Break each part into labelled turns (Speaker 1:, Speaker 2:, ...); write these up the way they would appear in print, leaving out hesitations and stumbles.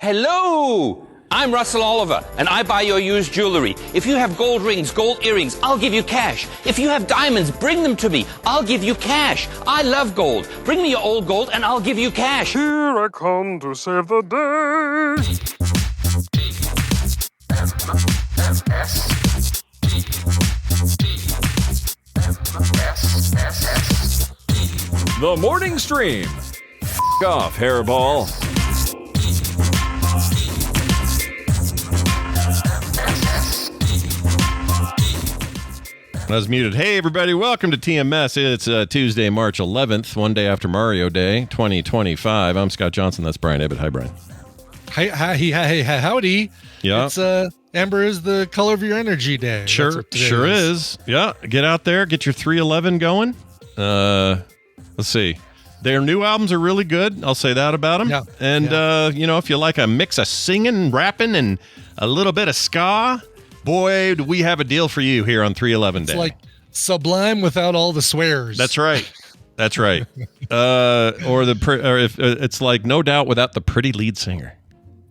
Speaker 1: Hello! I'm Russell Oliver, and I buy your used jewelry. If you have gold rings, gold earrings, I'll give you cash. If you have diamonds, bring them to me. I'll give you cash. I love gold. Bring me your old gold, and I'll give you cash.
Speaker 2: Here I come to save the day.
Speaker 3: The morning stream. Off, hairball.
Speaker 4: I was muted. Hey, everybody. Welcome to TMS. It's Tuesday, March 11th, one day after Mario Day, 2025. I'm Scott Johnson. That's Brian Ibbett. Hi, Brian.
Speaker 5: Hi, howdy.
Speaker 4: Yeah.
Speaker 5: It's, Amber is the color of your energy day.
Speaker 4: Sure is. Yeah. Get out there. Get your 311 going. Let's see. Their new albums are really good. I'll say that about them.
Speaker 5: Yeah.
Speaker 4: And, if you like a mix of singing, rapping, and a little bit of ska, boy, do we have a deal for you here on 311 Day.
Speaker 5: It's like Sublime without all the swears.
Speaker 4: That's right. That's right. It's like No Doubt without the pretty lead singer.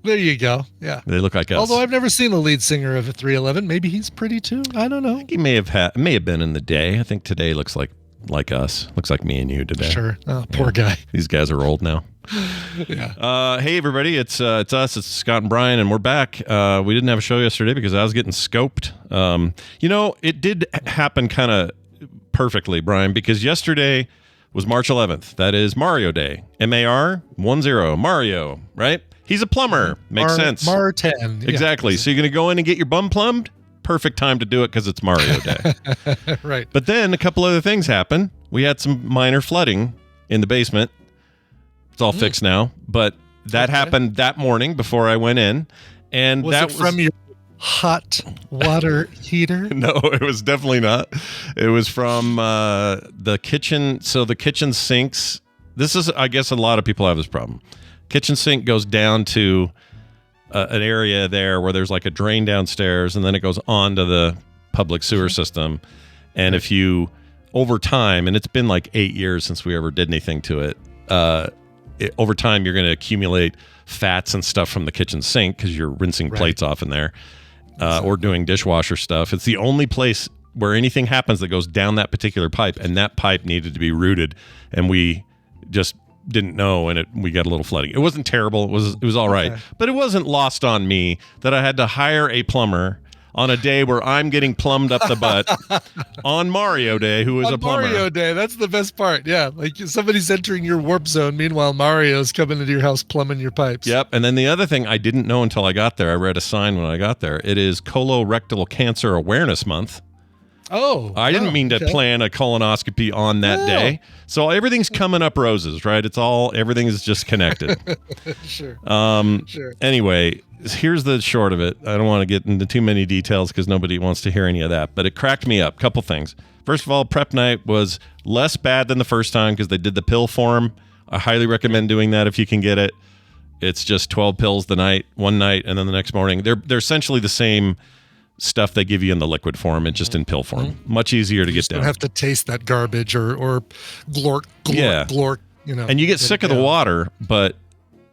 Speaker 5: There you go. Yeah.
Speaker 4: They look like us.
Speaker 5: Although I've never seen a lead singer of a 311. Maybe he's pretty too. I don't know.
Speaker 4: He may have been in the day. I think today looks like us. Looks like me and you today.
Speaker 5: Sure. Oh, poor guy.
Speaker 4: These guys are old now.
Speaker 5: Yeah.
Speaker 4: Hey everybody, it's us. It's Scott and Brian, and we're back. We didn't have a show yesterday because I was getting scoped. It did happen kind of perfectly, Brian, because yesterday was March 11th. That is Mario Day. MAR10 Mario, right? He's a plumber. Makes sense.
Speaker 5: Mar 10.
Speaker 4: Exactly.
Speaker 5: Yeah.
Speaker 4: So you're going to go in and get your bum plumbed? Perfect time to do it because it's Mario Day.
Speaker 5: Right.
Speaker 4: But then a couple other things happened. We had some minor flooding in the basement. It's all fixed now, but that happened that morning before I went in. And
Speaker 5: was it from your hot water heater?
Speaker 4: No, it was definitely not. It was from the kitchen. So the kitchen sinks. This is, I guess, a lot of people have this problem. Kitchen sink goes down to an area there where there's like a drain downstairs, and then it goes onto the public sewer system. And if you, over time, and it's been like 8 years since we ever did anything to it, over time, you're going to accumulate fats and stuff from the kitchen sink because you're rinsing plates off in there or doing dishwasher stuff. It's the only place where anything happens that goes down that particular pipe, and that pipe needed to be rooted, and we just didn't know, and we got a little flooding. It wasn't terrible. It was all right, but it wasn't lost on me that I had to hire a plumber on a day where I'm getting plumbed up the butt on Mario Day, who is a plumber.
Speaker 5: Mario Day, that's the best part. Yeah, like somebody's entering your warp zone. Meanwhile, Mario's coming into your house plumbing your pipes.
Speaker 4: Yep. And then the other thing I didn't know until I got there, I read a sign when I got there. It is Colorectal Cancer Awareness Month.
Speaker 5: Oh.
Speaker 4: I didn't mean to plan a colonoscopy on that day. So everything's coming up roses, right? Everything is just connected.
Speaker 5: Sure.
Speaker 4: Sure. Anyway, here's the short of it. I don't want to get into too many details because nobody wants to hear any of that, but it cracked me up. Couple things. First of all, prep night was less bad than the first time because they did the pill form. I highly recommend doing that if you can get it. It's just 12 pills one night, and then the next morning. They're essentially the same stuff they give you in the liquid form. It's just in pill form. Much easier to get down.
Speaker 5: You don't have to taste that garbage or glork, glork.
Speaker 4: And you get sick of the water, but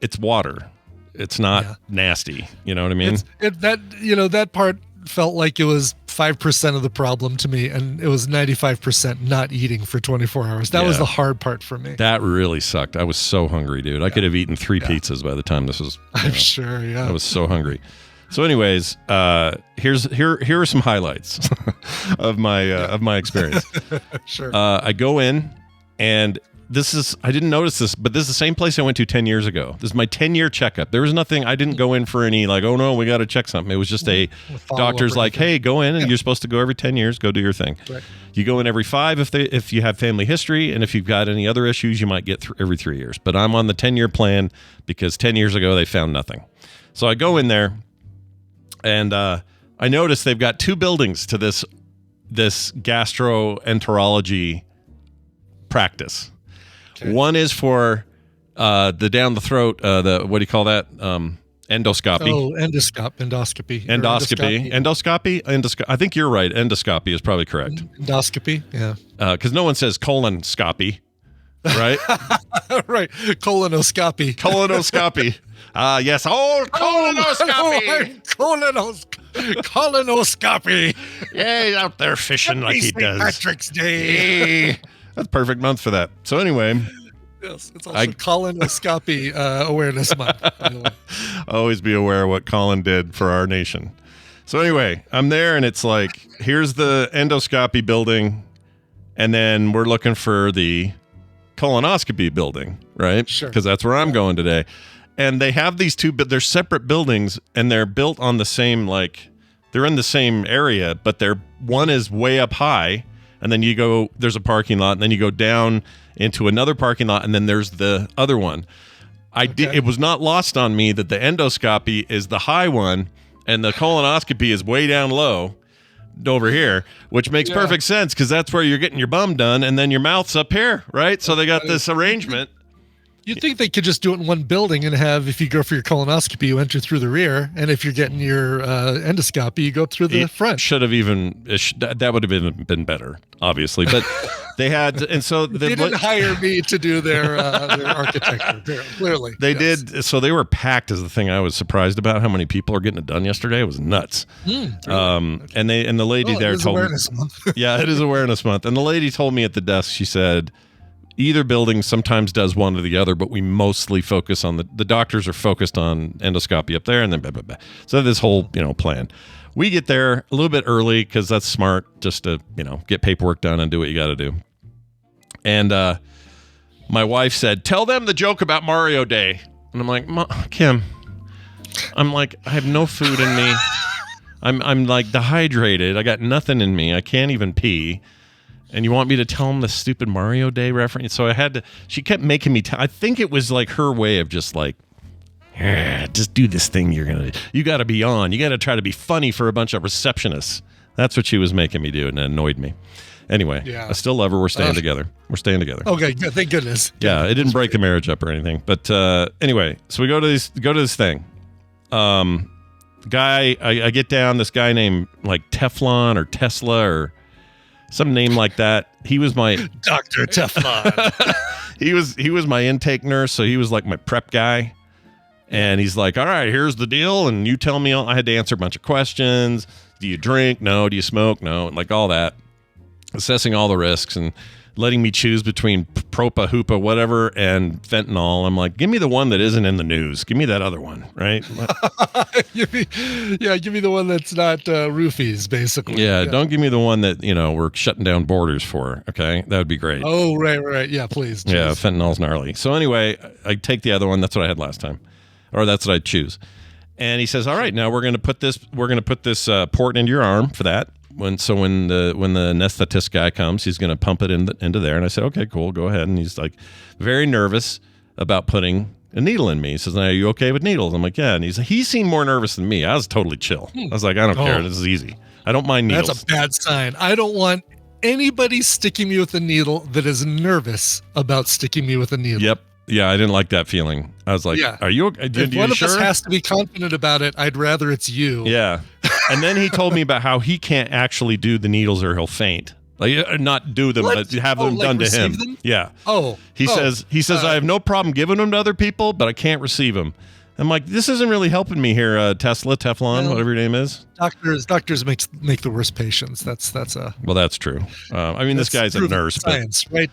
Speaker 4: it's water. It's not nasty. You know what I mean?
Speaker 5: That part felt like it was 5% of the problem to me, and it was 95% not eating for 24 hours. That was the hard part for me.
Speaker 4: That really sucked. I was so hungry, dude. I could have eaten 3 pizzas by the time this was.
Speaker 5: I'm sure. Yeah.
Speaker 4: I was so hungry. So, anyways, here are some highlights of my experience.
Speaker 5: Sure.
Speaker 4: I go in, and I didn't notice this, but this is the same place I went to 10 years ago. This is my 10-year checkup. There was nothing. I didn't go in for any like, oh no, we got to check something. It was just a doctor's like, hey, go in, and you're supposed to go every 10 years. Go do your thing. Right. You go in every 5 if you have family history, and if you've got any other issues, you might get every 3 years. But I'm on the 10-year plan because 10 years ago they found nothing. So I go in there. And I noticed they've got 2 buildings to this gastroenterology practice. Okay. One is for the down the throat, what do you call that? Endoscopy.
Speaker 5: Oh, endoscopy.
Speaker 4: Endoscopy. I think you're right. Endoscopy is probably correct.
Speaker 5: Endoscopy. Yeah.
Speaker 4: Because no one says colonoscopy, right?
Speaker 5: Right. Colonoscopy.
Speaker 4: Ah, yes. Oh, colonoscopy.
Speaker 5: Colonoscopy.
Speaker 4: Yeah, he's out there fishing like he
Speaker 5: St.
Speaker 4: does.
Speaker 5: Patrick's Day.
Speaker 4: Hey, that's a perfect month for that. So anyway,
Speaker 5: Yes, it's also colonoscopy awareness month. By the way.
Speaker 4: always be aware of what Colin did for our nation. So anyway, I'm there and it's like, here's the endoscopy building. And then we're looking for the colonoscopy building, right?
Speaker 5: Sure.
Speaker 4: Because that's where I'm going today. And they have these two, but they're separate buildings and they're built on the same, like, they're in the same area, but one is way up high. And then there's a parking lot, and then you go down into another parking lot, and then there's the other one. It was not lost on me that the endoscopy is the high one, and the colonoscopy is way down low over here, which makes perfect sense because that's where you're getting your bum done, and then your mouth's up here, right? So they got this arrangement.
Speaker 5: You'd think they could just do it in one building and have, if you go for your colonoscopy, you enter through the rear, and if you're getting your endoscopy, you go through the front.
Speaker 4: Should have that would have been better, obviously. But they had, and so
Speaker 5: they didn't hire me to do their architecture. Clearly,
Speaker 4: they did. So they were packed. Is the thing I was surprised about how many people are getting it done yesterday. It was nuts.
Speaker 5: Really?
Speaker 4: And the lady there told me, yeah, it is Awareness Month, and the lady told me at the desk, she said, either building sometimes does one or the other, but we mostly focus on the doctors are focused on endoscopy up there, and then blah, blah, blah. So this whole plan. We get there a little bit early because that's smart, just to get paperwork done and do what you got to do. And my wife said, "Tell them the joke about Mario Day." And I'm like, Kim, I'm like, I have no food in me. I'm like dehydrated. I got nothing in me. I can't even pee. And you want me to tell him the stupid Mario Day reference? So she kept making me I think it was like her way of just like, just do this thing you got to be on. You got to try to be funny for a bunch of receptionists. That's what she was making me do, and it annoyed me. Anyway, I still love her. We're staying together. We're staying together.
Speaker 5: Okay, good. Thank goodness.
Speaker 4: Yeah, it didn't break the marriage up or anything. But anyway, so we go to this thing. Guy, I get down, this guy named like Teflon or Tesla or some name like that. He was my
Speaker 5: Dr. Teflon.
Speaker 4: he was my intake nurse, so he was like my prep guy. And he's like, "All right, here's the deal, and you tell me." I had to answer a bunch of questions. Do you drink? No. Do you smoke? No. Like all that. Assessing all the risks and letting me choose between Propa, Hoopa, whatever, and fentanyl. I'm like, give me the one that isn't in the news. Give me that other one, right?
Speaker 5: give me the one that's not roofies, basically.
Speaker 4: Yeah, don't give me the one that, we're shutting down borders for, okay? That would be great.
Speaker 5: Oh, right. Yeah, please.
Speaker 4: Yeah, fentanyl's gnarly. So anyway, I take the other one. That's what I had last time. Or that's what I choose. And he says, "All right, now we're going to put this port into your arm for that. When the anesthetist guy comes, he's going to pump it into there." And I said, "Okay, cool, go ahead." And he's like very nervous about putting a needle in me. He says, "Now, are you okay with needles?" I'm like, "Yeah." And he seemed more nervous than me. I was totally chill. I was like, "I don't care. This is easy. I don't mind needles."
Speaker 5: That's a bad sign. I don't want anybody sticking me with a needle that is nervous about sticking me with a needle.
Speaker 4: Yep. Yeah, I didn't like that feeling. I was like, "Are you okay?
Speaker 5: If one of us has to be confident about it, I'd rather it's you."
Speaker 4: Yeah. And then he told me about how he can't actually do the needles or he'll faint. Like, not do them, but have them done to him.
Speaker 5: Them?
Speaker 4: Yeah. He says, "I have no problem giving them to other people, but I can't receive them." I'm like, this isn't really helping me here, Teflon, whatever your name is.
Speaker 5: Doctors make the worst patients. That's
Speaker 4: Well, that's true. This guy's a nurse.
Speaker 5: Science, right?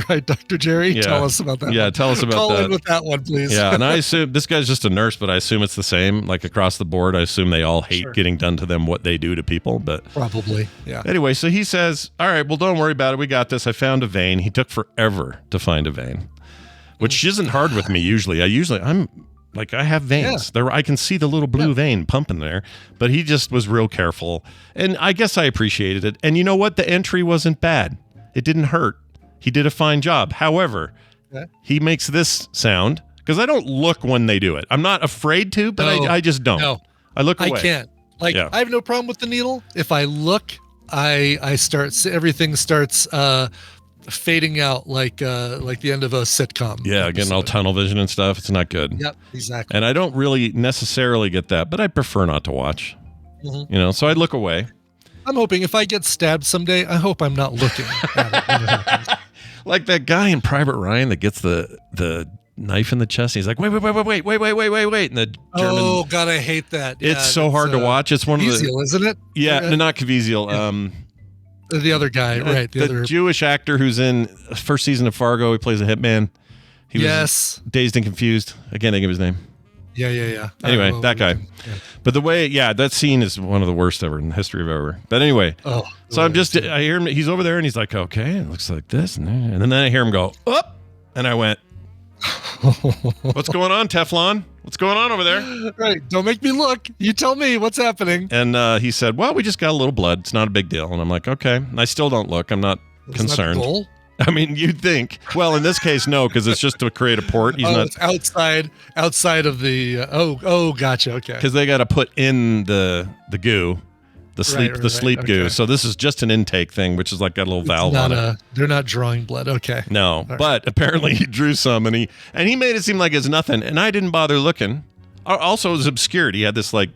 Speaker 5: Right, Dr. Jerry?
Speaker 4: Yeah.
Speaker 5: Tell us about that.
Speaker 4: Yeah, tell us about that.
Speaker 5: Call in with that one, please.
Speaker 4: Yeah, and I assume this guy's just a nurse, but I assume it's the same, like across the board. I assume they all hate getting done to them what they do to people, but
Speaker 5: probably, yeah.
Speaker 4: Anyway, so he says, "All right, well, don't worry about it. We got this. I found a vein." He took forever to find a vein, which isn't hard with me usually. I'm like, I have veins. There, I can see the little blue vein pumping there, but he just was real careful. And I guess I appreciated it. And you know what? The entry wasn't bad. It didn't hurt. He did a fine job. However, he makes this sound because I don't look when they do it. I'm not afraid to, but I just don't. No, I look away.
Speaker 5: I can't. I have no problem with the needle. If I look, everything starts fading out like the end of a sitcom.
Speaker 4: Yeah, getting all tunnel vision and stuff. It's not good.
Speaker 5: Yep, exactly.
Speaker 4: And I don't really necessarily get that, but I prefer not to watch. Mm-hmm. So I look away.
Speaker 5: I'm hoping if I get stabbed someday, I hope I'm not looking at it when it happens.
Speaker 4: Like that guy in Private Ryan that gets the knife in the chest. He's like, wait. And the German.
Speaker 5: Oh God, I hate that.
Speaker 4: It's so hard to watch. It's one of the.
Speaker 5: Caviezel, isn't it?
Speaker 4: Yeah, no, not Caviezel.
Speaker 5: The other guy, right?
Speaker 4: The other Jewish actor who's in first season of Fargo. He plays a hitman. He was Dazed and Confused. I can't think of his name.
Speaker 5: Yeah.
Speaker 4: Anyway, that guy. Yeah. But the way, that scene is one of the worst ever in the history of ever. But anyway, so I hear him. He's over there, and he's like, okay, it looks like this, and then I hear him go up, and I went, what's going on, Teflon? What's going on over there?
Speaker 5: Right. Don't make me look. You tell me what's happening.
Speaker 4: And he said, well, we just got a little blood. It's not a big deal. And I'm like, okay. And I still don't look. I'm not concerned.
Speaker 5: That the goal?
Speaker 4: I mean, you'd think. Well, in this case, no, because it's just to create a port. He's not
Speaker 5: it's outside of the. Gotcha. Okay.
Speaker 4: Because they got to put in the goo, the sleep goo.
Speaker 5: Okay.
Speaker 4: So this is just an intake thing, which is like got a little valve on it.
Speaker 5: They're not drawing blood. Okay.
Speaker 4: No, but apparently he drew some, and he made it seem like it's nothing, and I didn't bother looking. Also, it was obscured. He had this like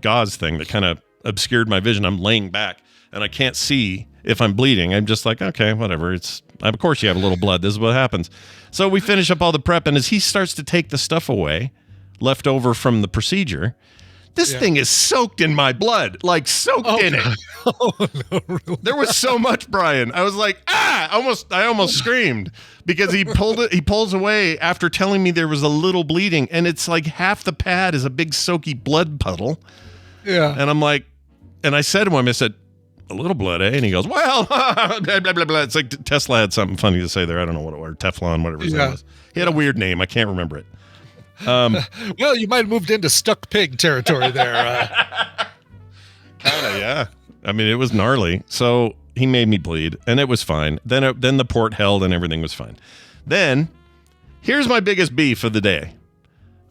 Speaker 4: gauze thing that kind of obscured my vision. I'm laying back, and I can't see if I'm bleeding. I'm just like, okay, whatever. Of course you have a little blood. This is what happens. So we finish up all the prep, and as he starts to take the stuff away, left over from the procedure, this thing is soaked in my blood, like soaked in it.
Speaker 5: Oh, no, really?
Speaker 4: There was so much, Brian. I was like, I almost screamed because he pulls away after telling me there was a little bleeding, and it's like half the pad is a big soaky blood puddle. Yeah. And I'm like, and I said to him, I said, a little blood, eh? And he goes, well, blah, blah, blah, blah. It's like Tesla had something funny to say there. I don't know what it was. Teflon, whatever his name was. He had a weird name. I can't remember it.
Speaker 5: Well, you might have moved into stuck pig territory there.
Speaker 4: Kind of, yeah. I mean, it was gnarly. So he made me bleed, and it was fine. Then the port held, and everything was fine. Then, here's my biggest beef of the day.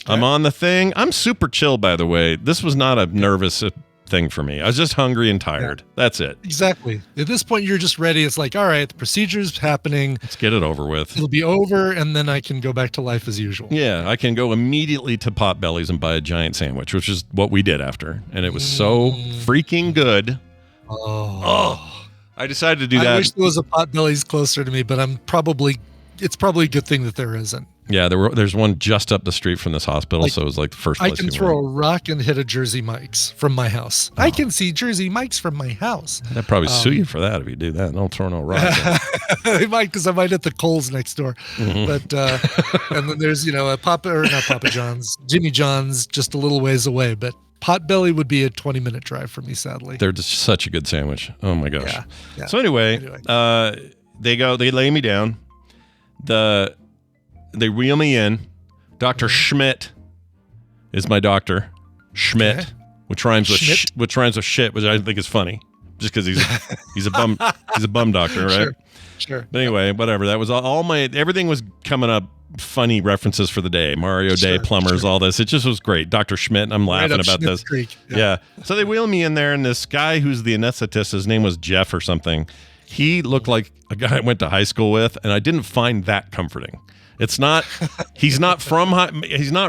Speaker 4: Okay. I'm on the thing. I'm super chill, by the way. This was not a nervous thing for me. I was just hungry and tired. Yeah. That's it.
Speaker 5: Exactly. At this point, you're just ready. It's like, all right, the procedure's happening.
Speaker 4: Let's get it over with.
Speaker 5: It'll be over, and then I can go back to life as usual.
Speaker 4: Yeah, I can go immediately to Potbelly's and buy a giant sandwich, which is what we did after. And it was so freaking good. Oh. I decided to do that.
Speaker 5: I wish there was a Potbelly's closer to me, but it's probably a good thing that there isn't.
Speaker 4: Yeah, there's one just up the street from this hospital, so it was like the first place
Speaker 5: I can throw a rock and hit a Jersey Mike's from my house. I can see Jersey Mike's from my house.
Speaker 4: They'd probably sue you for that if you do that. Don't throw no rock.
Speaker 5: They might, because I might hit the Kohl's next door. Mm-hmm. But and then there's not Papa John's, Jimmy John's, just a little ways away. But Potbelly would be a 20-minute drive for me, sadly.
Speaker 4: They're just such a good sandwich. Oh my gosh.
Speaker 5: Yeah.
Speaker 4: So anyway, they lay me down. They wheel me in. Dr. Schmidt is my doctor. Schmidt, okay. which rhymes with shit, which I think is funny, just because he's a bum doctor, right?
Speaker 5: Sure.
Speaker 4: But anyway, whatever. That was everything was coming up. Funny references for the day. Mario Day, plumbers, all this. It just was great. Dr. Schmidt. I'm laughing about
Speaker 5: Schmidt
Speaker 4: this.
Speaker 5: Creek.
Speaker 4: Yeah. So they wheel me in there, and this guy who's the anesthetist, his name was Jeff or something. He looked like a guy I went to high school with, and I didn't find that comforting. It's not, he's not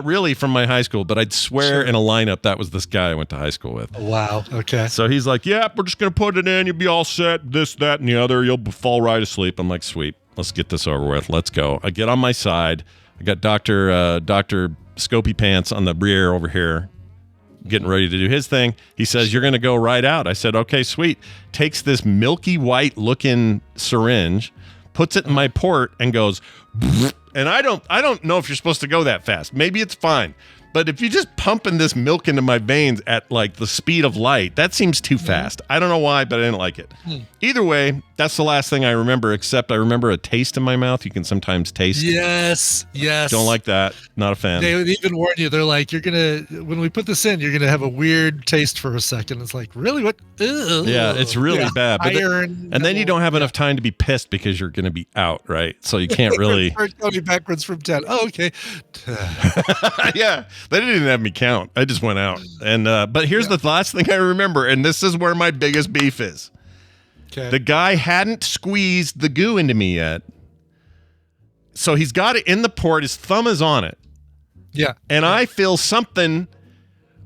Speaker 4: really from my high school, but I'd swear in a lineup that was this guy I went to high school with.
Speaker 5: Wow. Okay.
Speaker 4: So he's like, yeah, we're just going to put it in. You'll be all set. This, that, and the other. You'll fall right asleep. I'm like, sweet. Let's get this over with. Let's go. I get on my side. I got Dr. Scopy Pants on the rear over here, getting ready to do his thing. He says, you're going to go right out. I said, okay, sweet. Takes this milky white looking syringe, puts it in my port, and goes, and I don't know if you're supposed to go that fast. Maybe it's fine. But if you're just pumping this milk into my veins at like the speed of light, that seems too fast. I don't know why, but I didn't like it. Either way, that's the last thing I remember, except I remember a taste in my mouth. You can sometimes taste.
Speaker 5: Yes.
Speaker 4: Don't like that. Not a fan.
Speaker 5: They would even warn you. They're like, when we put this in, you're going to have a weird taste for a second. It's like, really? What? Ew.
Speaker 4: Yeah, it's really bad. But then you don't have enough time to be pissed because you're going to be out, right? So you can't really.
Speaker 5: Counting backwards from 10. Oh, okay.
Speaker 4: Yeah. They didn't even have me count. I just went out. And but here's the last thing I remember, and this is where my biggest beef is. Okay. The guy hadn't squeezed the goo into me yet. So he's got it in the port. His thumb is on it.
Speaker 5: Yeah.
Speaker 4: And I feel something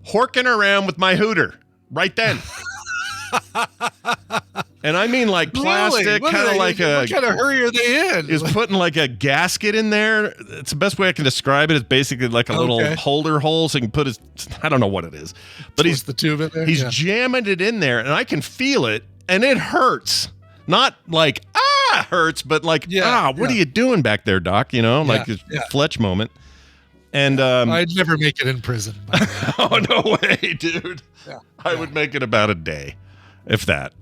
Speaker 4: horking around with my hooter right then. And I mean like plastic,
Speaker 5: Really?
Speaker 4: kind of like
Speaker 5: what kind of hurry are they in?
Speaker 4: is putting like a gasket in there. It's the best way I can describe it. It's basically like a little holder hole so he can put his, I don't know what it is. But he's
Speaker 5: the tube in there.
Speaker 4: He's jamming it in there and I can feel it and it hurts. Not like, hurts, but like, what are you doing back there, Doc? You know, like a Fletch moment. And
Speaker 5: I'd never make it in prison. By the way.
Speaker 4: Oh, no way, dude. I would make it about a day, if that.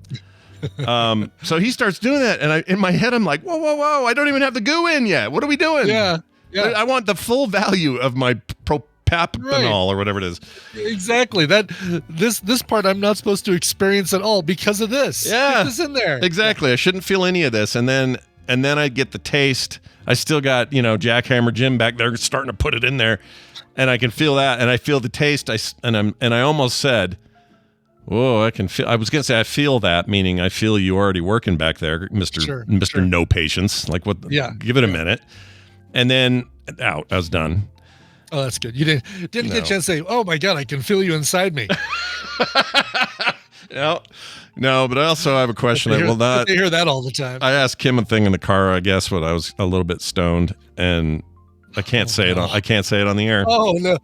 Speaker 4: So he starts doing that, and in my head, I'm like, whoa, I don't even have the goo in yet. What are we doing?
Speaker 5: Yeah.
Speaker 4: I want the full value of my propapinol or whatever it is.
Speaker 5: Exactly. This part I'm not supposed to experience at all because of this.
Speaker 4: Yeah.
Speaker 5: Get this in there.
Speaker 4: Exactly. I shouldn't feel any of this. And then I get the taste. I still got, Jackhammer Jim back there starting to put it in there, and I can feel that, and I feel the taste. I almost said, whoa, I can feel. I was gonna say I feel that, meaning I feel you already working back there, Mr. No Patience. Like what? Yeah. Give it a minute, and then out. I was done.
Speaker 5: Oh, that's good. You didn't get a chance to say, "Oh my God, I can feel you inside me."
Speaker 4: No, but I also have a question. I will not.
Speaker 5: They hear that all the time.
Speaker 4: I asked Kim a thing in the car. I guess when I was a little bit stoned, and I can't say it. I can't say it on the air.
Speaker 5: Oh no,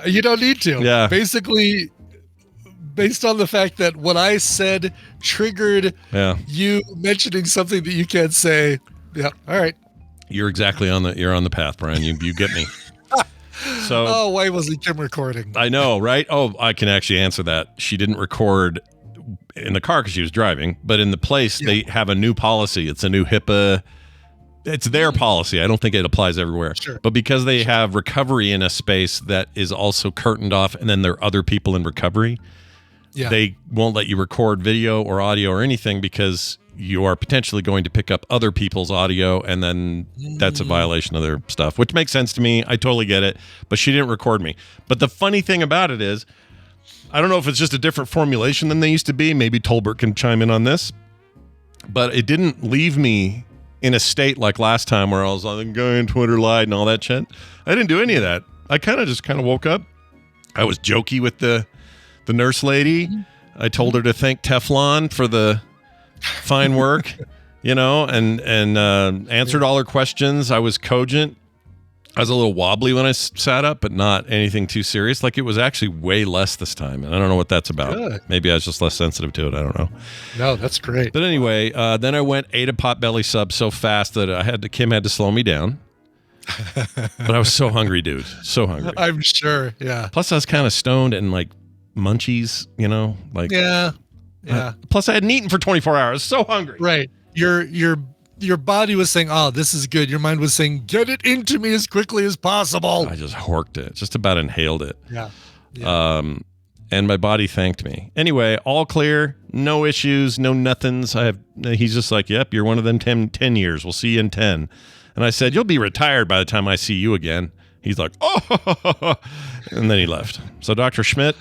Speaker 5: you don't need to.
Speaker 4: Yeah.
Speaker 5: Basically, based on the fact that what I said triggered you mentioning something that you can't say. Yeah. All right.
Speaker 4: You're exactly on the path, Brian. You get me. So.
Speaker 5: Why wasn't Kim recording?
Speaker 4: I know, right? Oh, I can actually answer that. She didn't record in the car because she was driving, but in the place they have a new policy. It's a new HIPAA. It's their policy. I don't think it applies everywhere.
Speaker 5: Sure.
Speaker 4: But because they have recovery in a space that is also curtained off, and then there are other people in recovery, they won't let you record video or audio or anything because you are potentially going to pick up other people's audio, and then that's a violation of their stuff, which makes sense to me. I totally get it, but she didn't record me. But the funny thing about it is, I don't know if it's just a different formulation than they used to be. Maybe Tolbert can chime in on this, but it didn't leave me in a state like last time where I was like going Twitter lied and all that shit. I didn't do any of that. I kind of woke up. I was jokey with the nurse lady. I told her to thank Teflon for the fine work, and answered all her questions. I was cogent. I was a little wobbly when I sat up, but not anything too serious. Like, it was actually way less this time, and I don't know what that's about. Good. Maybe I was just less sensitive to it. I don't know.
Speaker 5: No, that's great.
Speaker 4: But anyway, then I ate a Potbelly Sub so fast that Kim had to slow me down. But I was so hungry, dude. So hungry.
Speaker 5: I'm sure. Yeah.
Speaker 4: Plus, I was kind of stoned and like munchies.
Speaker 5: Yeah.
Speaker 4: Plus, I hadn't eaten for 24 hours. So hungry.
Speaker 5: Right. Your body was saying, "Oh, this is good." Your mind was saying, "Get it into me as quickly as possible."
Speaker 4: I just horked it. Just about inhaled it.
Speaker 5: Yeah.
Speaker 4: And my body thanked me. Anyway, all clear. No issues. No nothings. He's just like, "Yep, you're one of them 10 years. We'll see you in 10." And I said, "You'll be retired by the time I see you again." He's like, "Oh," and then he left. So, Dr. Schmidt,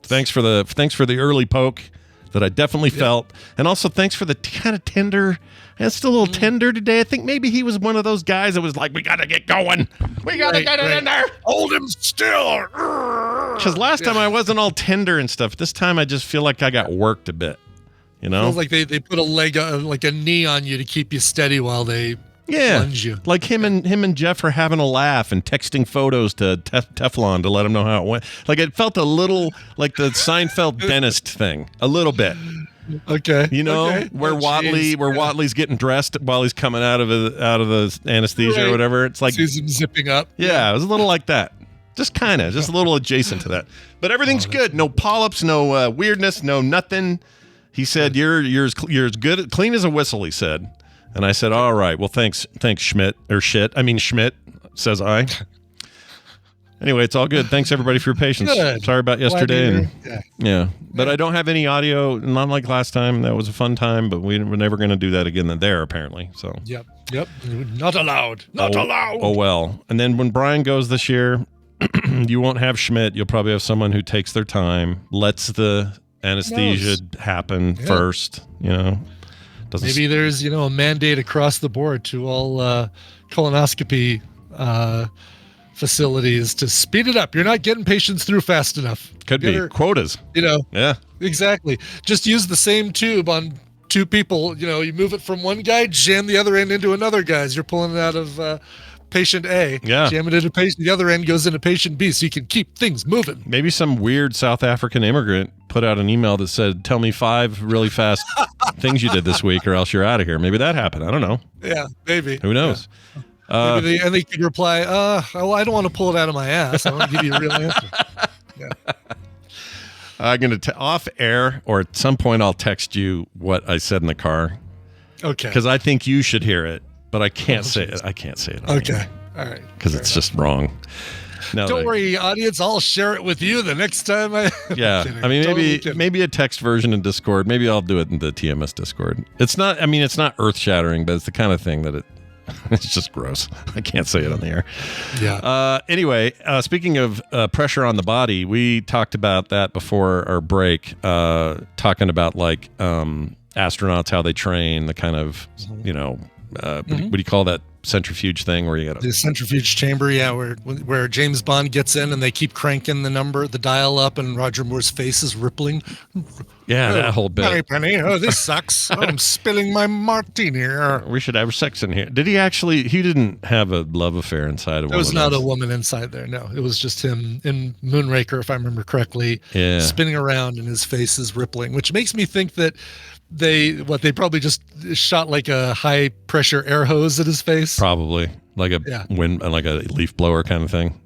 Speaker 4: thanks for the early poke that I definitely felt. And also thanks for the kind of tender. It's still a little tender today. I think maybe he was one of those guys that was like, we got to get going. We got to get it in there.
Speaker 2: Hold him still.
Speaker 4: Because last time I wasn't all tender and stuff. This time I just feel like I got worked a bit.
Speaker 5: Feels like they put a leg, like a knee on you to keep you steady while they plunge you.
Speaker 4: Like him and Jeff are having a laugh and texting photos to Teflon to let him know how it went. Like, it felt a little like the Seinfeld dentist thing, a little bit.
Speaker 5: Okay.
Speaker 4: Where Watley's getting dressed while he's coming out of the anesthesia or whatever. It's like
Speaker 5: sees him zipping up.
Speaker 4: Yeah, it was a little like that. Just kind of, just a little adjacent to that. But everything's good. No polyps, no weirdness, no nothing. He said, "You're as good, clean as a whistle." He said. And I said, "All right, well, thanks, Schmidt," Schmidt, says I. Anyway, it's all good. Thanks, everybody, for your patience.
Speaker 5: Good.
Speaker 4: Sorry about yesterday. But I don't have any audio, not like last time. That was a fun time, but we're never going to do that again there, apparently. So.
Speaker 5: Yep. Not allowed. Not allowed.
Speaker 4: Oh, well. And then when Brian goes this year, you won't have Schmidt. You'll probably have someone who takes their time, lets the anesthesia happen first,
Speaker 5: Maybe there's, a mandate across the board to all colonoscopy facilities to speed it up. You're not getting patients through fast enough.
Speaker 4: Could be quotas. Yeah.
Speaker 5: Exactly. Just use the same tube on two people. You move it from one guy, jam the other end into another guy's. You're pulling it out of patient A, jam it into patient. The other end goes into patient B, so you can keep things moving.
Speaker 4: Maybe some weird South African immigrant put out an email that said, "Tell me 5 really fast things you did this week, or else you're out of here." Maybe that happened. I don't know.
Speaker 5: Yeah, maybe.
Speaker 4: Who knows?
Speaker 5: Yeah. And they could reply, well, I don't want to pull it out of my ass. I want to give you a real answer. Yeah.
Speaker 4: I'm going to off air, or at some point I'll text you what I said in the car.
Speaker 5: Okay.
Speaker 4: Because I think you should hear it, but I can't say it. I can't say it.
Speaker 5: Okay. All right.
Speaker 4: Because it's just wrong. No,
Speaker 5: don't worry, audience. I'll share it with you the next time
Speaker 4: Yeah. I mean, maybe a text version in Discord. Maybe I'll do it in the TMS Discord. It's not earth shattering, but it's the kind of thing that it's just gross. I can't say it on the air.
Speaker 5: Yeah.
Speaker 4: Anyway, speaking of pressure on the body, we talked about that before our break, talking about like astronauts, how they train, the kind of, what do you call that centrifuge thing where you got
Speaker 5: the centrifuge chamber? Yeah. Where James Bond gets in and they keep cranking the dial up, and Roger Moore's face is rippling.
Speaker 4: Yeah, that whole bit.
Speaker 5: Penny, oh, this sucks. I'm spilling my martini.
Speaker 4: We should have sex in here. Did he actually? He didn't have a love affair inside of.
Speaker 5: There was not a woman inside there. No, it was just him in Moonraker, if I remember correctly.
Speaker 4: Yeah.
Speaker 5: Spinning around and his face is rippling, which makes me think that they probably just shot like a high pressure air hose at his face.
Speaker 4: Probably like a wind, like a leaf blower kind of thing.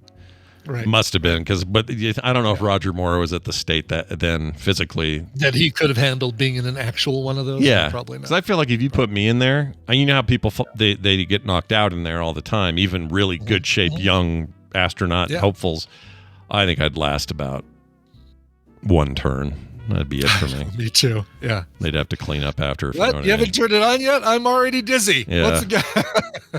Speaker 5: Right.
Speaker 4: Must have been but I don't know if Roger Moore was at the state that then physically
Speaker 5: that he could have handled being in an actual one of those.
Speaker 4: Yeah,
Speaker 5: probably not.
Speaker 4: Because I feel like if you put me in there, you know how people they get knocked out in there all the time, even really good shape young astronaut hopefuls. I think I'd last about one turn. That'd be it for me.
Speaker 5: Me too. Yeah.
Speaker 4: They'd have to clean up after.
Speaker 5: What? You haven't turned it on yet? I'm already dizzy.
Speaker 4: Yeah.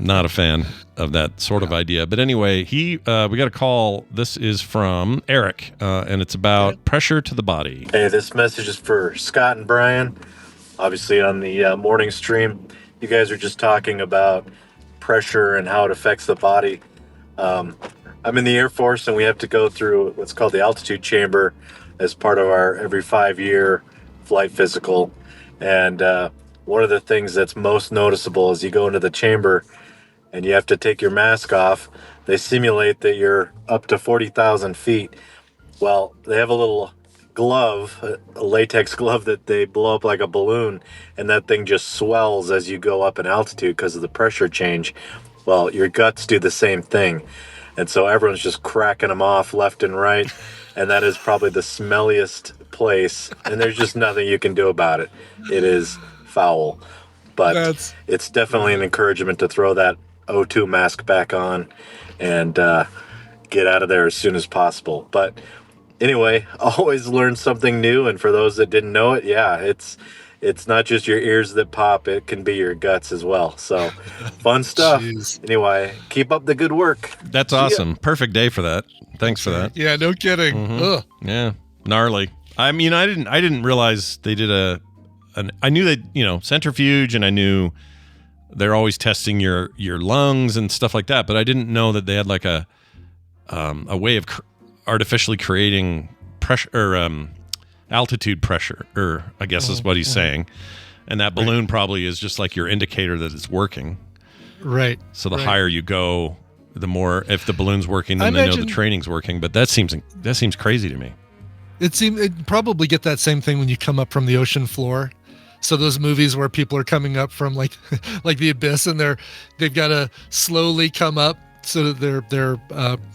Speaker 4: Not a fan of that sort of idea. But anyway, we got a call. This is from Eric, and it's about pressure to the body.
Speaker 6: Hey, this message is for Scott and Brian. Obviously, on the morning stream, you guys are just talking about pressure and how it affects the body. I'm in the Air Force, and we have to go through what's called the altitude chamber as part of our every 5-year flight physical. And one of the things that's most noticeable is you go into the chamber and you have to take your mask off. They simulate that you're up to 40,000 feet. Well, they have a little glove, a latex glove that they blow up like a balloon, and that thing just swells as you go up in altitude because of the pressure change. Well, your guts do the same thing. And so everyone's just cracking them off left and right. And that is probably the smelliest place. And there's just nothing you can do about it. It is foul. But it's definitely an encouragement to throw that O2 mask back on and get out of there as soon as possible. But anyway, always learn something new. And for those that didn't know it, it's not just your ears that pop. It can be your guts as well. So fun stuff.
Speaker 5: Jeez.
Speaker 6: Anyway, keep up the good work.
Speaker 4: That's awesome. Perfect day for that. Thanks for that.
Speaker 5: Yeah, no kidding.
Speaker 4: Mm-hmm. Yeah, gnarly. I mean, I didn't realize they did I knew that, centrifuge, and I knew they're always testing your lungs and stuff like that, but I didn't know that they had like a way of artificially creating pressure or altitude pressure, or I guess is what he's saying. And that balloon probably is just like your indicator that it's working.
Speaker 5: Right.
Speaker 4: So the higher you go, the more, if the balloon's working, then they know the training's working. But that seems crazy to me.
Speaker 5: It'd probably get that same thing when you come up from the ocean floor. So those movies where people are coming up from like the abyss, and they've got to slowly come up so that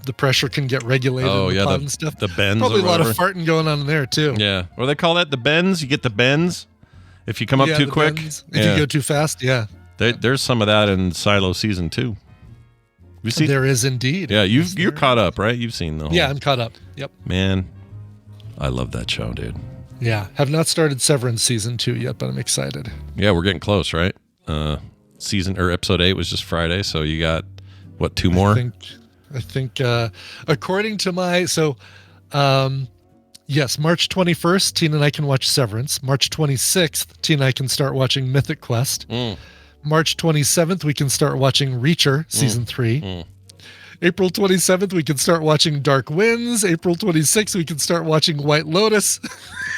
Speaker 5: the pressure can get regulated.
Speaker 4: Oh yeah,
Speaker 5: and stuff.
Speaker 4: The bends.
Speaker 5: Probably a lot of farting going on in there too.
Speaker 4: Yeah. What do they call that? The bends. You get the bends if you come up too quick.
Speaker 5: If you go too fast, yeah.
Speaker 4: There's some of that in Silo season 2.
Speaker 5: There is indeed.
Speaker 4: Yeah, you're caught up, right? You've seen the whole.
Speaker 5: Yeah, I'm caught up. Yep.
Speaker 4: Man, I love that show, dude.
Speaker 5: Yeah, have not started Severance season 2 yet, but I'm excited.
Speaker 4: Yeah, we're getting close, right? Episode 8 was just Friday, so you got what, 2 more?
Speaker 5: I think according to yes, March 21st, Tina and I can watch Severance. March 26th, Tina and I can start watching Mythic Quest. March 27th, we can start watching Reacher season 3. April 27th, we can start watching Dark Winds. April 26th, we can start watching White Lotus.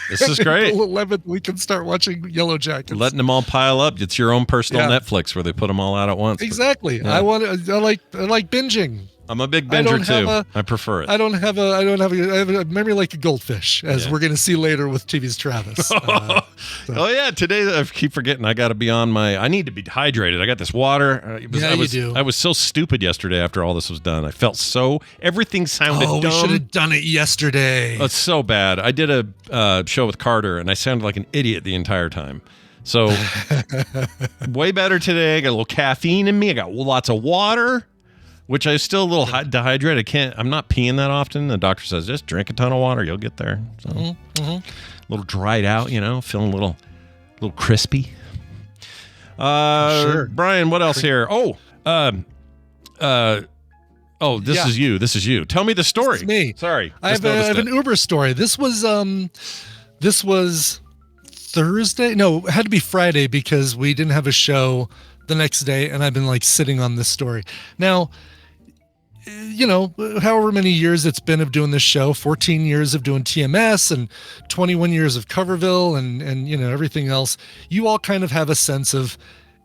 Speaker 4: This is great.
Speaker 5: April 11th, we can start watching Yellow Jackets.
Speaker 4: Letting them all pile up. It's your own personal
Speaker 5: Yeah.
Speaker 4: Netflix where they put them all out at once.
Speaker 5: Exactly.
Speaker 4: Yeah.
Speaker 5: I like binging.
Speaker 4: I'm a big binger too. I prefer it.
Speaker 5: I have a memory like a goldfish, as
Speaker 4: Yeah.
Speaker 5: we're going to see later with TV's Travis.
Speaker 4: Oh yeah, today I keep forgetting I got to be on my. I need to be hydrated. I got this water.
Speaker 5: You do.
Speaker 4: I was so stupid yesterday after all this was done. I felt so. Everything sounded
Speaker 5: Oh,
Speaker 4: dumb.
Speaker 5: we should have done it yesterday.
Speaker 4: It's so bad. I did a show with Carter, and I sounded like an idiot the entire time. So way better today. I got a little caffeine in me. I got lots of water, which I still a little dehydrated. I'm not peeing that often. The doctor says just drink a ton of water, you'll get there. So a little dried out, feeling a little crispy.
Speaker 5: Sure.
Speaker 4: Brian, what else here? This is you. This is you. Tell me the story.
Speaker 5: It's me.
Speaker 4: Sorry,
Speaker 5: I have an Uber story. This was Thursday. No, it had to be Friday because we didn't have a show the next day, and I've been like sitting on this story. Now, however many years it's been of doing this show, 14 years of doing TMS and 21 years of Coverville and everything else, you all kind of have a sense of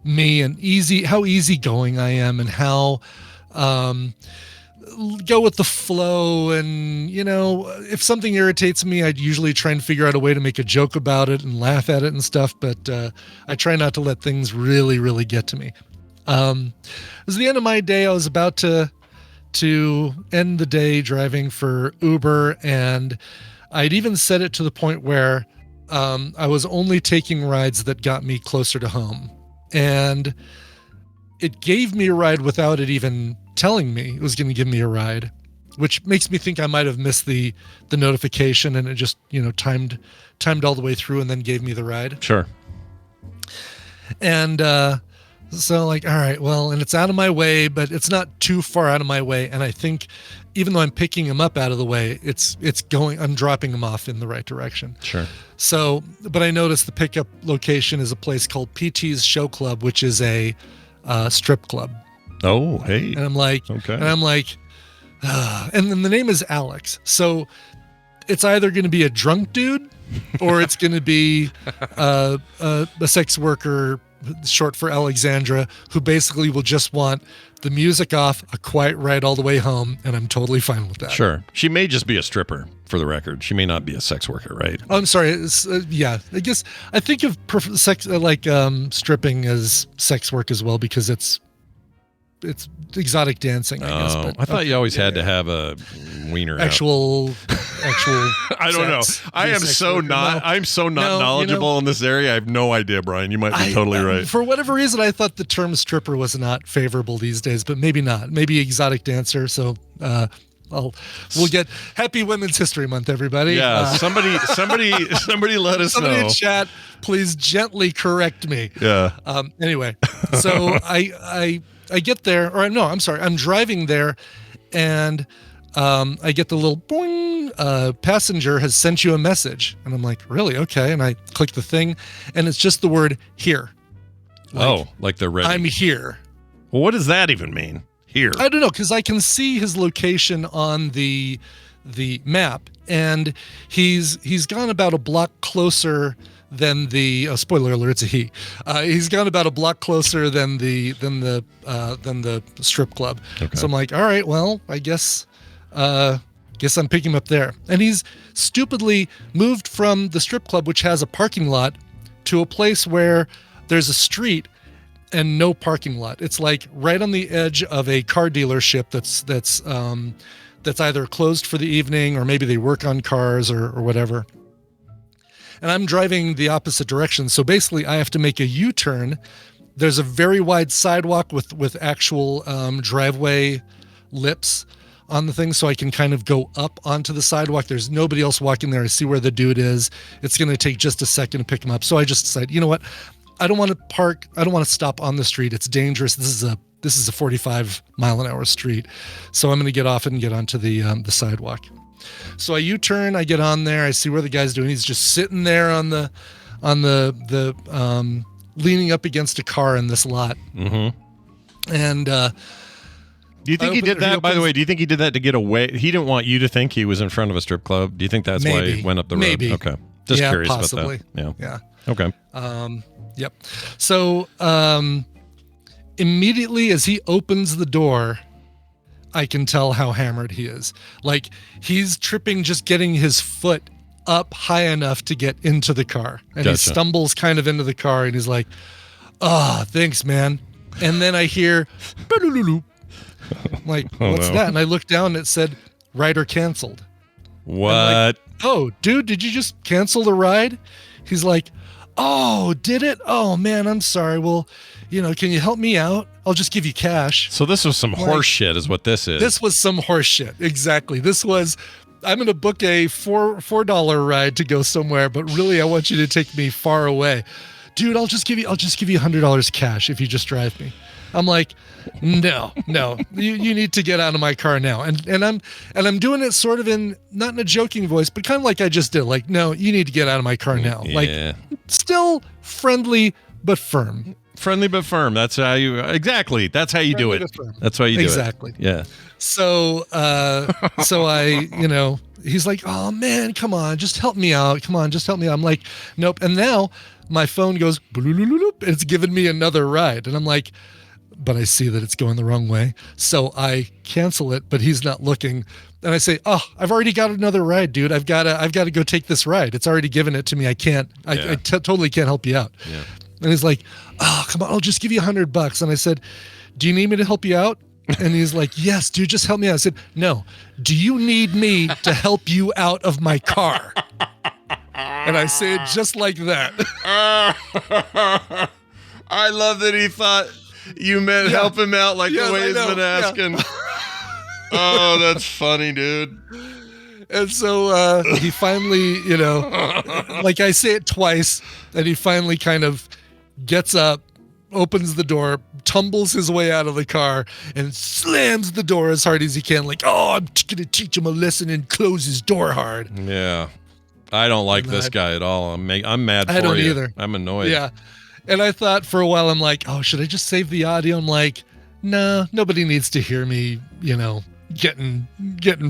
Speaker 5: me and how easygoing I am and how go with the flow. And, if something irritates me, I'd usually try and figure out a way to make a joke about it and laugh at it and stuff. But I try not to let things really, really get to me. It was the end of my day. I was about to end the day driving for Uber, and I'd even set it to the point where I was only taking rides that got me closer to home. And it gave me a ride without it even telling me it was going to give me a ride, which makes me think I might have missed the notification, and it just, timed all the way through and then gave me the ride.
Speaker 4: Sure.
Speaker 5: And so all right, well, and it's out of my way, but it's not too far out of my way. And I think even though I'm picking him up out of the way, I'm dropping him off in the right direction.
Speaker 4: Sure.
Speaker 5: So, but I noticed the pickup location is a place called PT's Show Club, which is a strip club.
Speaker 4: Oh, hey.
Speaker 5: And I'm like,
Speaker 4: okay.
Speaker 5: And I'm like, and then the name is Alex. So it's either going to be a drunk dude or it's going to be a sex worker, short for Alexandra, who basically will just want the music off, a quiet ride all the way home, and I'm totally fine with that.
Speaker 4: Sure. She may just be a stripper, for the record. She may not be a sex worker, right?
Speaker 5: I'm sorry. Yeah, I guess I think of sex stripping as sex work as well because it's exotic dancing, I guess. But
Speaker 4: I thought you always had to have a wiener.
Speaker 5: Actual.
Speaker 4: I don't know. I'm so not knowledgeable in this area. I have no idea, Brian. You might be totally right.
Speaker 5: For whatever reason, I thought the term stripper was not favorable these days, but maybe not. Maybe exotic dancer. So we'll get Happy Women's History Month, everybody.
Speaker 4: Yeah. Somebody let us
Speaker 5: somebody
Speaker 4: know.
Speaker 5: in chat, please gently correct me.
Speaker 4: Yeah.
Speaker 5: Anyway, so I get there, or no, I'm sorry. I'm driving there, and I get the little boing, passenger has sent you a message. And I'm like, really? Okay. And I click the thing, and it's just the word here.
Speaker 4: Like they're ready.
Speaker 5: I'm here.
Speaker 4: Well, what does that even mean? Here.
Speaker 5: I don't know, because I can see his location on the map, and he's gone about a block closer than the spoiler alert, it's a he. He's gone about a block closer than the strip club.
Speaker 4: Okay.
Speaker 5: So I'm like, all right, well, I guess I'm picking him up there. And he's stupidly moved from the strip club, which has a parking lot, to a place where there's a street and no parking lot. It's like right on the edge of a car dealership that's either closed for the evening or maybe they work on cars or whatever. And I'm driving the opposite direction. So basically I have to make a U-turn. There's a very wide sidewalk with actual driveway lips on the thing, so I can kind of go up onto the sidewalk. There's nobody else walking there. I see where the dude is. It's going to take just a second to pick him up. So I just decided, you know what? I don't want to park. I don't want to stop on the street. It's dangerous. This is a 45 mile an hour street. So I'm going to get off and get onto the sidewalk. So I U-turn, I get on there. I see where the guy's doing. He's just sitting there on the leaning up against a car in this lot.
Speaker 4: Mm-hmm.
Speaker 5: And
Speaker 4: Do you think he did that? By the way, do you think he did that to get away? He didn't want you to think he was in front of a strip club. Do you think that's why he went up the road?
Speaker 5: Maybe.
Speaker 4: Okay. Just curious
Speaker 5: possibly.
Speaker 4: about that.
Speaker 5: Yeah.
Speaker 4: Okay.
Speaker 5: Yep. So immediately as he opens the door, I can tell how hammered he is. Like he's tripping, just getting his foot up high enough to get into the car. And he stumbles kind of into the car and he's like, thanks, man. And then I hear, I'm like, what's that? And I look down and it said, rider canceled.
Speaker 4: What?
Speaker 5: Like, oh, dude, did you just cancel the ride? He's like, oh, did it? Oh, man, I'm sorry. Well, can you help me out? I'll just give you cash.
Speaker 4: So this was some horse shit is what this is.
Speaker 5: This was some horse shit. Exactly. This was, I'm going to book a $4 ride to go somewhere, but really I want you to take me far away. Dude, I'll just give you $100 cash if you just drive me. I'm like, no, you need to get out of my car now. And I'm doing it sort of not in a joking voice, but kind of like I just did. Like, no, you need to get out of my car now.
Speaker 4: Yeah.
Speaker 5: Like, still friendly but firm.
Speaker 4: Friendly but firm. That's how you That's how you do it. That's why you do it.
Speaker 5: Exactly.
Speaker 4: Yeah.
Speaker 5: So I, he's like, oh man, come on, just help me out. Come on, just help me out. I'm like, nope. And now my phone goes, it's giving me another ride. And I'm like, but I see that it's going the wrong way. So I cancel it, but he's not looking. And I say, oh, I've already got another ride, dude. I've got to go take this ride. It's already given it to me. I can't, I totally can't help you out. Yeah. And he's like, oh, come on, I'll just give you $100. And I said, do you need me to help you out? And he's like, yes, dude, just help me out. I said, no, do you need me to help you out of my car? And I say it just like that.
Speaker 4: I love that he thought you meant help him out like the way he's been asking. Yeah. Oh, that's funny, dude.
Speaker 5: And so he finally, like I say it twice, and he finally kind of gets up, opens the door, tumbles his way out of the car, and slams the door as hard as he can. Like, oh, I'm going to teach him a lesson and close his door hard.
Speaker 4: Yeah. I don't like this guy at all. I'm mad for you.
Speaker 5: I don't either.
Speaker 4: I'm annoyed.
Speaker 5: Yeah. And I thought for a while, I'm like, oh, should I just save the audio? I'm like, no, nobody needs to hear me, getting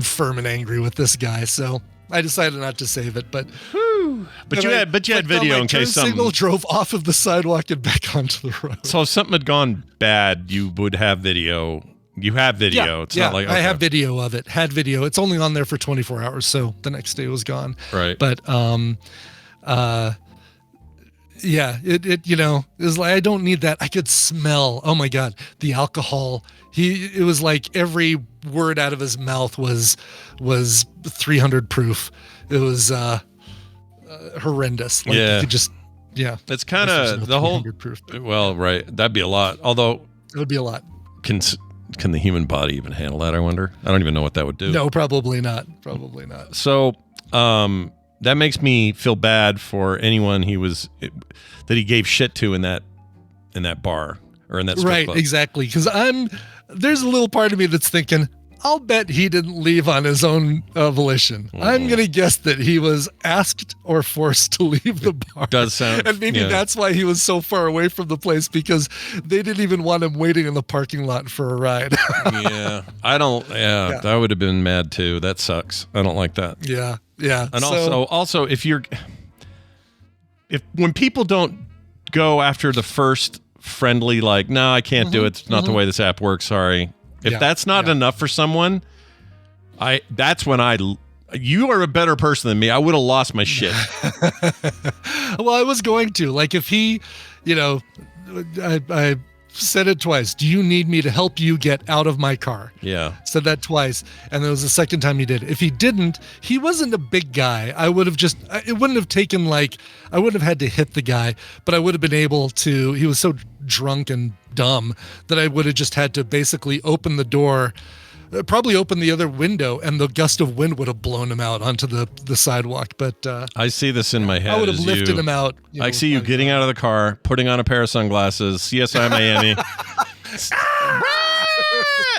Speaker 5: firm and angry with this guy. So I decided not to save it, but you had
Speaker 4: video in case something
Speaker 5: signal drove off of the sidewalk and back onto the road.
Speaker 4: So if something had gone bad, you would have video. You have video.
Speaker 5: Yeah,
Speaker 4: it's not like
Speaker 5: I have video of it. Had video. It's only on there for 24 hours, so the next day it was gone.
Speaker 4: Right.
Speaker 5: But it was like, I don't need that. I could smell, oh my God, the alcohol. It was like every word out of his mouth was 300 proof. It was horrendous. Like you could just,
Speaker 4: it's kind of the whole
Speaker 5: proof.
Speaker 4: Well, right. That'd be a lot. Although
Speaker 5: it would be a lot.
Speaker 4: Can the human body even handle that, I wonder? I don't even know what that would do.
Speaker 5: No, probably not.
Speaker 4: So, that makes me feel bad for anyone that he gave shit to in that bar or in that strip club.
Speaker 5: Exactly. Because there's a little part of me that's thinking, I'll bet he didn't leave on his own volition. I'm going to guess that he was asked or forced to leave the bar.
Speaker 4: Does sound.
Speaker 5: And maybe that's why he was so far away from the place, because they didn't even want him waiting in the parking lot for a ride.
Speaker 4: I would have been mad too. That sucks. I don't like that.
Speaker 5: Yeah.
Speaker 4: And also when people don't go after the first friendly, like, no, I can't do it. It's not the way this app works. Sorry. If that's not enough for someone, you are a better person than me. I would have lost my shit.
Speaker 5: Well, I was going to. Like, if he, I said it twice. Do you need me to help you get out of my car?
Speaker 4: Yeah.
Speaker 5: Said that twice. And there was the second time he did. If he didn't, he wasn't a big guy. I would have it wouldn't have taken I wouldn't have had to hit the guy, but I would have been able to, he was so drunk and dumb that I would have just had to basically open the door, probably open the other window, and the gust of wind would have blown him out onto the sidewalk. But
Speaker 4: I see this in my head.
Speaker 5: I would have lifted him out.
Speaker 4: I see you getting out of the car, putting on a pair of sunglasses, CSI Miami,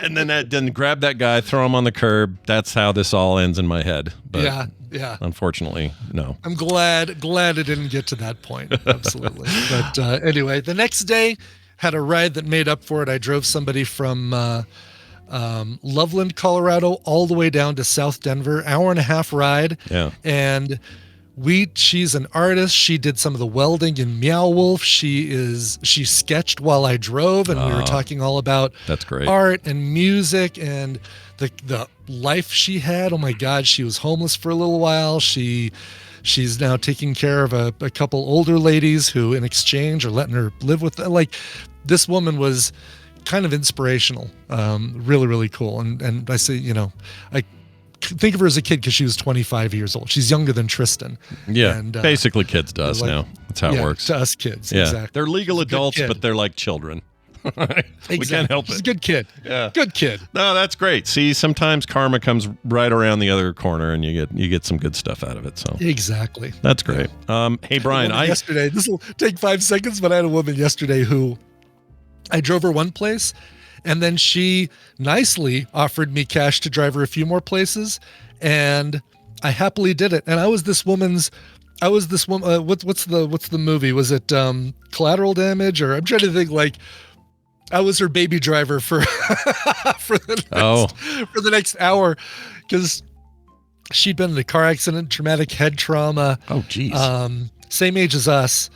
Speaker 4: and then grab that guy, throw him on the curb. That's how this all ends in my head. But
Speaker 5: yeah.
Speaker 4: Unfortunately, no.
Speaker 5: I'm glad it didn't get to that point. Absolutely. But anyway, the next day had a ride that made up for it. I drove somebody from Loveland, Colorado, all the way down to South Denver, hour and a half ride.
Speaker 4: Yeah.
Speaker 5: And she's an artist. She did some of the welding in Meow Wolf. She sketched while I drove, and we were talking all about
Speaker 4: that's great.
Speaker 5: Art and music and the life she had. Oh my God, she was homeless for a little while. She's now taking care of a couple older ladies who in exchange are letting her live with them. Like, this woman was kind of inspirational. Really, really cool. And I say, I think of her as a kid because she was 25 years old. She's younger than Tristan.
Speaker 4: Yeah,
Speaker 5: and,
Speaker 4: basically kids to us now. That's how it works.
Speaker 5: To us kids,
Speaker 4: yeah.
Speaker 5: Exactly.
Speaker 4: They're legal adults, but they're like children. We can't help it.
Speaker 5: She's a good kid.
Speaker 4: Yeah,
Speaker 5: good kid.
Speaker 4: No, that's great. See, sometimes karma comes right around the other corner, and you get some good stuff out of it. So
Speaker 5: exactly,
Speaker 4: that's great. Hey, Brian,
Speaker 5: yesterday, this will take 5 seconds, but I had a woman yesterday who I drove her one place, and then she nicely offered me cash to drive her a few more places, and I happily did it. And I was this woman's. What's the movie? Was it Collateral Damage? Or I'm trying to think. Like, I was her baby driver for for the next hour, because she'd been in a car accident, traumatic head trauma.
Speaker 4: Oh, geez.
Speaker 5: Same age as us.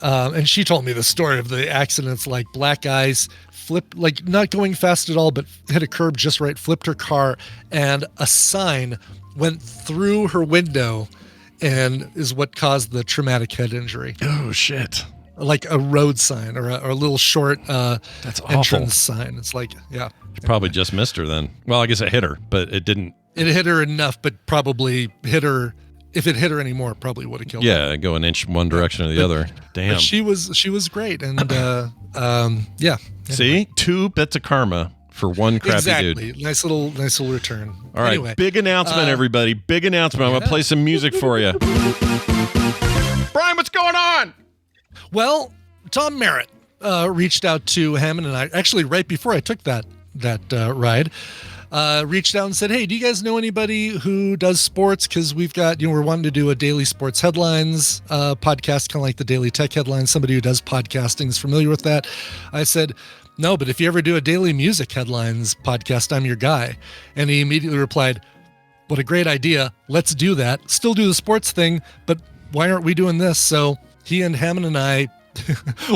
Speaker 5: And she told me the story of the accidents, like black eyes, flipped, like not going fast at all, but hit a curb just right, flipped her car, and a sign went through her window and is what caused the traumatic head injury.
Speaker 4: Oh, shit.
Speaker 5: Like a road sign or a little short
Speaker 4: that's
Speaker 5: entrance sign. It's like, yeah.
Speaker 4: You probably just missed her then. Well, I guess it hit her, but it didn't.
Speaker 5: It hit her enough, but probably hit her. If it hit her anymore, it probably would have killed her.
Speaker 4: Yeah, go an inch one direction or the other. Damn.
Speaker 5: But she was great. And yeah.
Speaker 4: See? 2 bits of karma for one crappy dude.
Speaker 5: Nice little return.
Speaker 4: All right,
Speaker 5: anyway,
Speaker 4: big announcement, everybody. Big announcement. I'm going to play some music for you. Brian, what's going on?
Speaker 5: Well, Tom Merritt reached out to Hammond and I, actually right before I took that ride, reached out and said, hey, do you guys know anybody who does sports? Because we've got, we're wanting to do a daily sports headlines podcast, kind of like the Daily Tech Headlines. Somebody who does podcasting is familiar with that. I said, no, but if you ever do a daily music headlines podcast, I'm your guy. And he immediately replied, what a great idea. Let's do that. Still do the sports thing, but why aren't we doing this? So he and Hammond and I,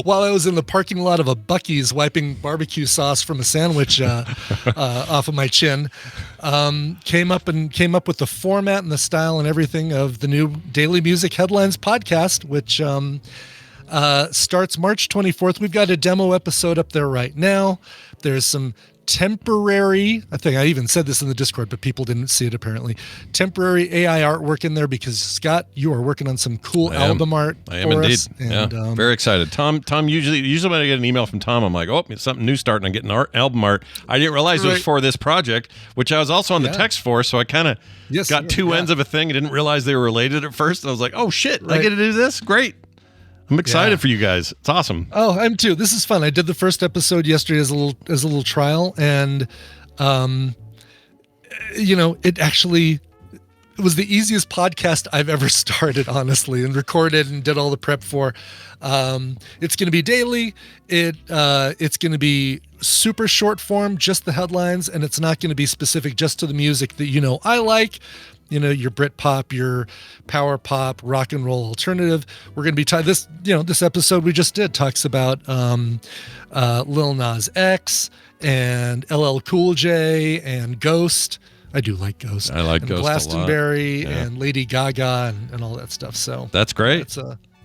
Speaker 5: while I was in the parking lot of a Buc-ee's wiping barbecue sauce from a sandwich off of my chin, came up with the format and the style and everything of the new Daily Music Headlines podcast, which starts March 24th. We've got a demo episode up there right now. There's some temporary, I think I even said this in the Discord, but people didn't see it apparently, temporary AI artwork in there because, Scott, you are working on some cool album art.
Speaker 4: I am indeed. And, very excited. Tom, usually when I get an email from Tom, I'm like, oh, something new starting. I'm getting album art. I didn't realize it was for this project, which I was also on the text for, so I kind of got two ends of a thing. I didn't realize they were related at first. I was like, oh, shit, I get to do this? Great. I'm excited for you guys. It's awesome.
Speaker 5: Oh, I'm too. This is fun. I did the first episode yesterday as a little trial, and it was the easiest podcast I've ever started, honestly, and recorded and did all the prep for. It's going to be daily. It's going to be super short form, just the headlines, and it's not going to be specific just to the music that I like. Your Brit pop, your power pop, rock and roll alternative. We're going to be this episode we just did talks about Lil Nas X and LL Cool J and Ghost. I do like Ghost.
Speaker 4: I like Ghost
Speaker 5: Glastonbury
Speaker 4: a lot. Yeah.
Speaker 5: and Lady Gaga and all that stuff. So
Speaker 4: that's great.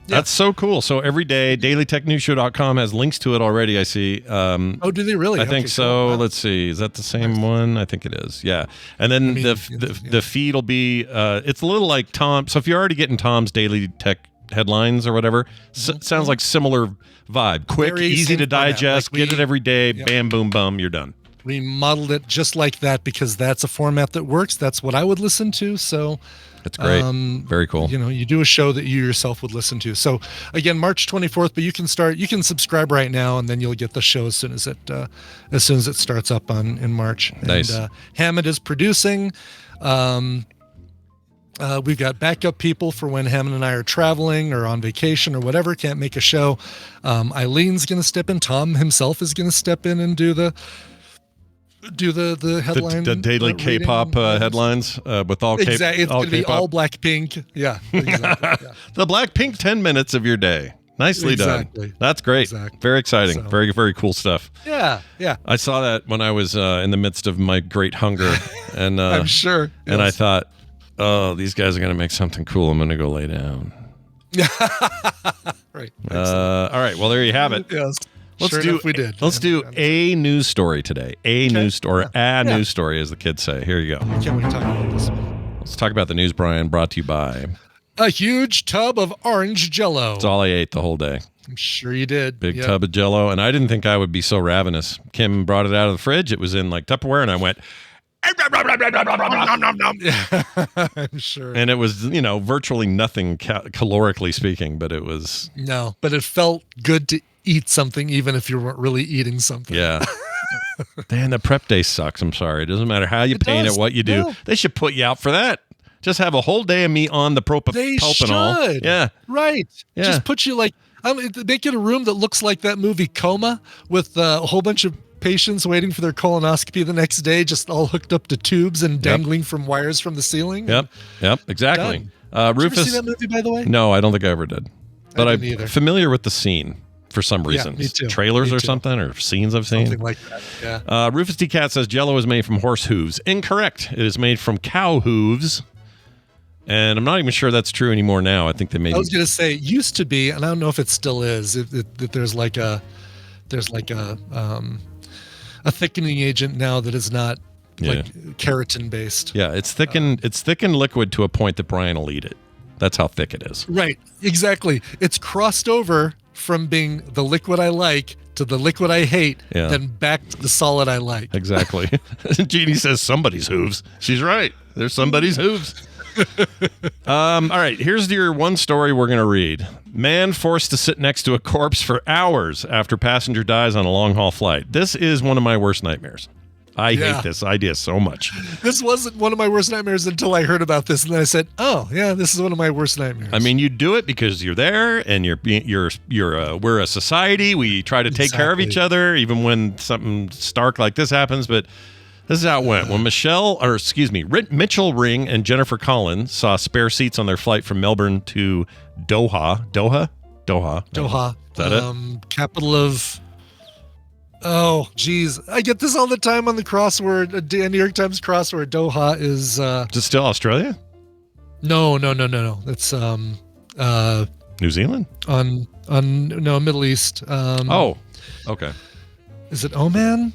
Speaker 4: That's so cool. So every day, dailytechnewsshow.com has links to it already, I see.
Speaker 5: Do they really?
Speaker 4: I think so. Cool. Wow. Let's see. Is that the same one? I think it is. Yeah. And then the feed will be, it's a little like Tom. So if you're already getting Tom's Daily Tech Headlines or whatever, sounds like similar vibe. Quick, very easy to digest, get it every day, bam, boom, bum, you're done.
Speaker 5: We modeled it just like that because that's a format that works. That's what I would listen to. So
Speaker 4: that's great. Very cool.
Speaker 5: You do a show that you yourself would listen to. So again, March 24th, but you can subscribe right now, and then you'll get the show as soon as it starts up in March.
Speaker 4: Nice.
Speaker 5: And Hammond is producing. We've got backup people for when Hammond and I are traveling or on vacation or whatever, can't make a show. Eileen's going to step in. Tom himself is going to step in and do the do the headline,
Speaker 4: the daily K-pop headlines with all
Speaker 5: exactly. It's
Speaker 4: all
Speaker 5: going to be
Speaker 4: K-pop.
Speaker 5: all Blackpink. Yeah, exactly. Yeah.
Speaker 4: The Blackpink 10 minutes of your day. Nicely done. That's great.
Speaker 5: Exactly.
Speaker 4: Very exciting.
Speaker 5: So-
Speaker 4: Very, very cool stuff.
Speaker 5: Yeah.
Speaker 4: I saw that when I was in the midst of my great hunger, and
Speaker 5: I'm sure.
Speaker 4: And I
Speaker 5: Yes.
Speaker 4: thought, oh, these guys are going to make something cool. I'm going to go lay down.
Speaker 5: Right.
Speaker 4: All right. Well, there you have it.
Speaker 5: Yes.
Speaker 4: Let's
Speaker 5: Sure
Speaker 4: do.
Speaker 5: enough, we did.
Speaker 4: Let's do a news story today. A news story.
Speaker 5: Yeah.
Speaker 4: News story, as the kids say. Here you go.
Speaker 5: I can't wait to talk about this.
Speaker 4: Let's talk about the news, Brian. Brought to you by.
Speaker 5: A huge tub of orange Jello.
Speaker 4: It's all I ate the whole day.
Speaker 5: I'm sure you did.
Speaker 4: Big
Speaker 5: Yep.
Speaker 4: tub of Jello, and I didn't think I would be so ravenous. Kim brought it out of the fridge. It was in like Tupperware, and I went.
Speaker 5: I'm sure.
Speaker 4: And it was, virtually nothing calorically speaking, but it was.
Speaker 5: No, but it felt good to eat something, even if you weren't really eating something.
Speaker 4: Yeah. Man, the prep day sucks. I'm sorry. It doesn't matter how you paint
Speaker 5: does.
Speaker 4: it, what you do.
Speaker 5: No.
Speaker 4: They should put you out for that. Just have a whole day of meat on the
Speaker 5: They
Speaker 4: propanol.
Speaker 5: should.
Speaker 4: Yeah.
Speaker 5: Right.
Speaker 4: Yeah.
Speaker 5: Just put you like, make it a room that looks like that movie Coma with a whole bunch of patients waiting for their colonoscopy the next day, just all hooked up to tubes and dangling from wires from the ceiling.
Speaker 4: Yep. Exactly.
Speaker 5: Did you
Speaker 4: Rufus.
Speaker 5: ever see that movie, by the way?
Speaker 4: No, I don't think I ever did. But
Speaker 5: didn't
Speaker 4: I'm
Speaker 5: either.
Speaker 4: familiar with the scene for some reason.
Speaker 5: me too.
Speaker 4: Trailers
Speaker 5: Me
Speaker 4: or
Speaker 5: too.
Speaker 4: something, or scenes I've seen.
Speaker 5: Something like that. Yeah.
Speaker 4: Rufus T. Cat says Jello is made from horse hooves. Incorrect. It is made from cow hooves. And I'm not even sure that's true anymore now. I think they made.
Speaker 5: I was going to say it used to be, and I don't know if it still is. That there's like a thickening agent now that is not like keratin based.
Speaker 4: Yeah, it's thickened liquid to a point that Brian will eat it. That's how thick it is.
Speaker 5: Right. Exactly. It's crossed over from being the liquid I like to the liquid I hate,
Speaker 4: Yeah.
Speaker 5: then back to the solid I like.
Speaker 4: Exactly. Jeannie says somebody's hooves. She's right. There's somebody's hooves. All right, here's your one story we're going to read. Man forced to sit next to a corpse for hours after passenger dies on a long-haul flight. This is one of my worst nightmares. I hate this idea so much.
Speaker 5: This wasn't one of my worst nightmares until I heard about this, and then I said, "Oh, yeah, this is one of my worst nightmares."
Speaker 4: I mean, you do it because you're there, and we're a society. We try to take care of each other, even when something stark like this happens. But this is how it went. When Mitchell Ring and Jennifer Collins saw spare seats on their flight from Melbourne to Doha. Is that it?
Speaker 5: Capital of. Oh, geez. I get this all the time on the crossword, a New York Times crossword. Doha is.
Speaker 4: Is it still Australia?
Speaker 5: No. It's
Speaker 4: New Zealand?
Speaker 5: Middle East.
Speaker 4: Okay.
Speaker 5: Is it Oman?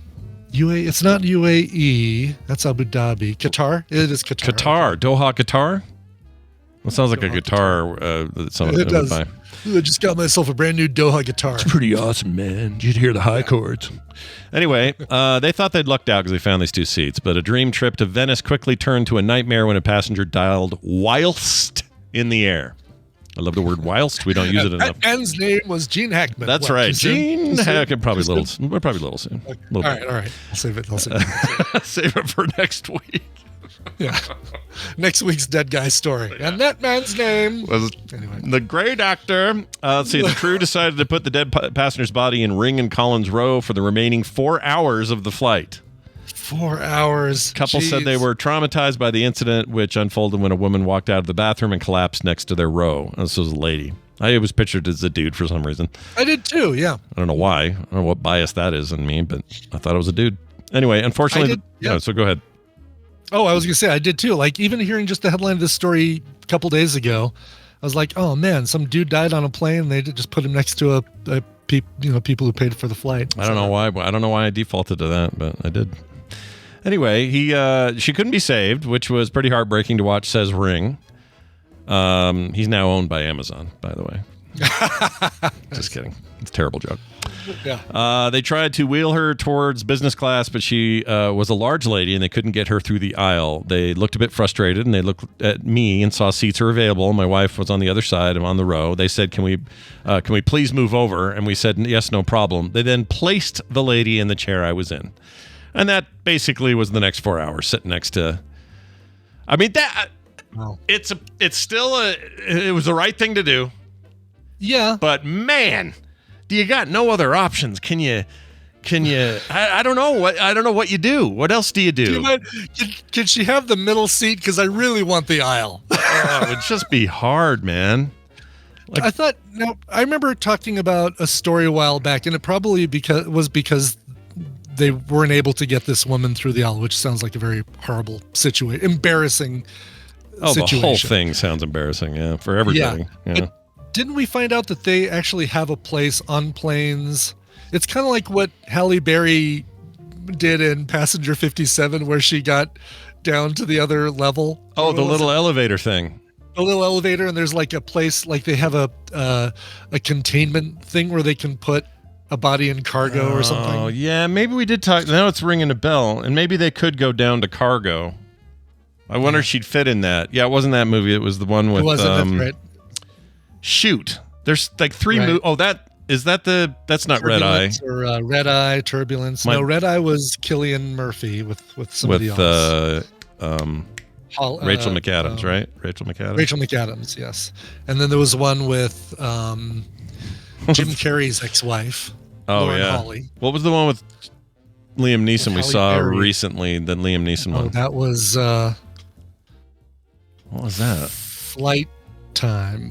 Speaker 5: UAE? It's not UAE. That's Abu Dhabi. Qatar? It is Qatar.
Speaker 4: Qatar. Doha, Qatar? That sounds like a guitar that someone
Speaker 5: It does.
Speaker 4: would buy.
Speaker 5: I just got myself a brand new Doha guitar.
Speaker 4: Pretty awesome, man. You'd hear the high chords. Anyway, they thought they'd lucked out because they found these two seats, but a dream trip to Venice quickly turned to a nightmare when a passenger dialed whilst in the air. I love the word whilst. We don't use it enough.
Speaker 5: That man's name was Gene Hackman.
Speaker 4: That's
Speaker 5: What,
Speaker 4: right.
Speaker 5: too soon?
Speaker 4: Gene Hackman. Probably a little soon.
Speaker 5: Okay.
Speaker 4: Little
Speaker 5: All right. I'll save it.
Speaker 4: Save it for next week.
Speaker 5: Yeah. Next week's dead guy story. And that man's name
Speaker 4: Was
Speaker 5: anyway.
Speaker 4: the great actor. Let's see. The crew decided to put the dead passenger's body in Ring and Collins Row for the remaining 4 hours of the flight.
Speaker 5: 4 hours.
Speaker 4: Couple said they were traumatized by the incident, which unfolded when a woman walked out of the bathroom and collapsed next to their row. This was a lady. I was pictured as a dude for some reason.
Speaker 5: I did too, yeah.
Speaker 4: I don't know why. I don't know what bias that is in me, but I thought it was a dude. Anyway, unfortunately, so go ahead.
Speaker 5: Oh, I was going to say, I did too. Like, even hearing just the headline of this story a couple days ago, I was like, oh man, some dude died on a plane. They just put him next to people who paid for the flight.
Speaker 4: I don't know why. I don't know why I defaulted to that, but I did. Anyway, she couldn't be saved, which was pretty heartbreaking to watch, says Ring. He's now owned by Amazon, by the way. Just kidding. It's a terrible joke.
Speaker 5: Yeah.
Speaker 4: They tried to wheel her towards business class, but she was a large lady and they couldn't get her through the aisle. They looked a bit frustrated and they looked at me and saw seats are available. My wife was on the other side and on the row. They said, can we please move over? And we said, yes, no problem. They then placed the lady in the chair I was in. And that basically was the next 4 hours sitting next to, I mean, that
Speaker 5: Wow.
Speaker 4: it was the right thing to do.
Speaker 5: Yeah.
Speaker 4: But man, do you got no other options? Can you Can you? I don't know what. I don't know what you do. What else do you do?
Speaker 5: Can she have the middle seat? Because I really want the aisle.
Speaker 4: It would just be hard, man.
Speaker 5: I thought. Now I remember talking about a story a while back, and it probably was because they weren't able to get this woman through the aisle, which sounds like a very horrible situation, embarrassing. Situation.
Speaker 4: The whole thing sounds embarrassing. Yeah, for everybody. Yeah.
Speaker 5: But didn't we find out that they actually have a place on planes? It's kind of like what Halle Berry did in Passenger 57, where she got down to the other level.
Speaker 4: Oh, the little elevator thing.
Speaker 5: A little elevator, and there's like a place, like they have a containment thing where they can put a body in cargo or something.
Speaker 4: Oh, yeah, maybe we did talk. Now it's ringing a bell, and maybe they could go down to cargo. I wonder if she'd fit in that. Yeah, it wasn't that movie. It was the one with.
Speaker 5: It wasn't. That's right.
Speaker 4: Shoot, there's like three movies. Oh, that's not Red Eye.
Speaker 5: Or Red Eye, Turbulence. No, Red Eye was Cillian Murphy with somebody else. Rachel McAdams, right? Rachel McAdams. Rachel McAdams, yes. And then there was one with Jim Carrey's ex-wife.
Speaker 4: Oh,
Speaker 5: Lauren
Speaker 4: yeah.
Speaker 5: Holly.
Speaker 4: What was the one with Liam Neeson we saw recently? The Liam Neeson one.
Speaker 5: That was.
Speaker 4: What was that?
Speaker 5: Flight Time.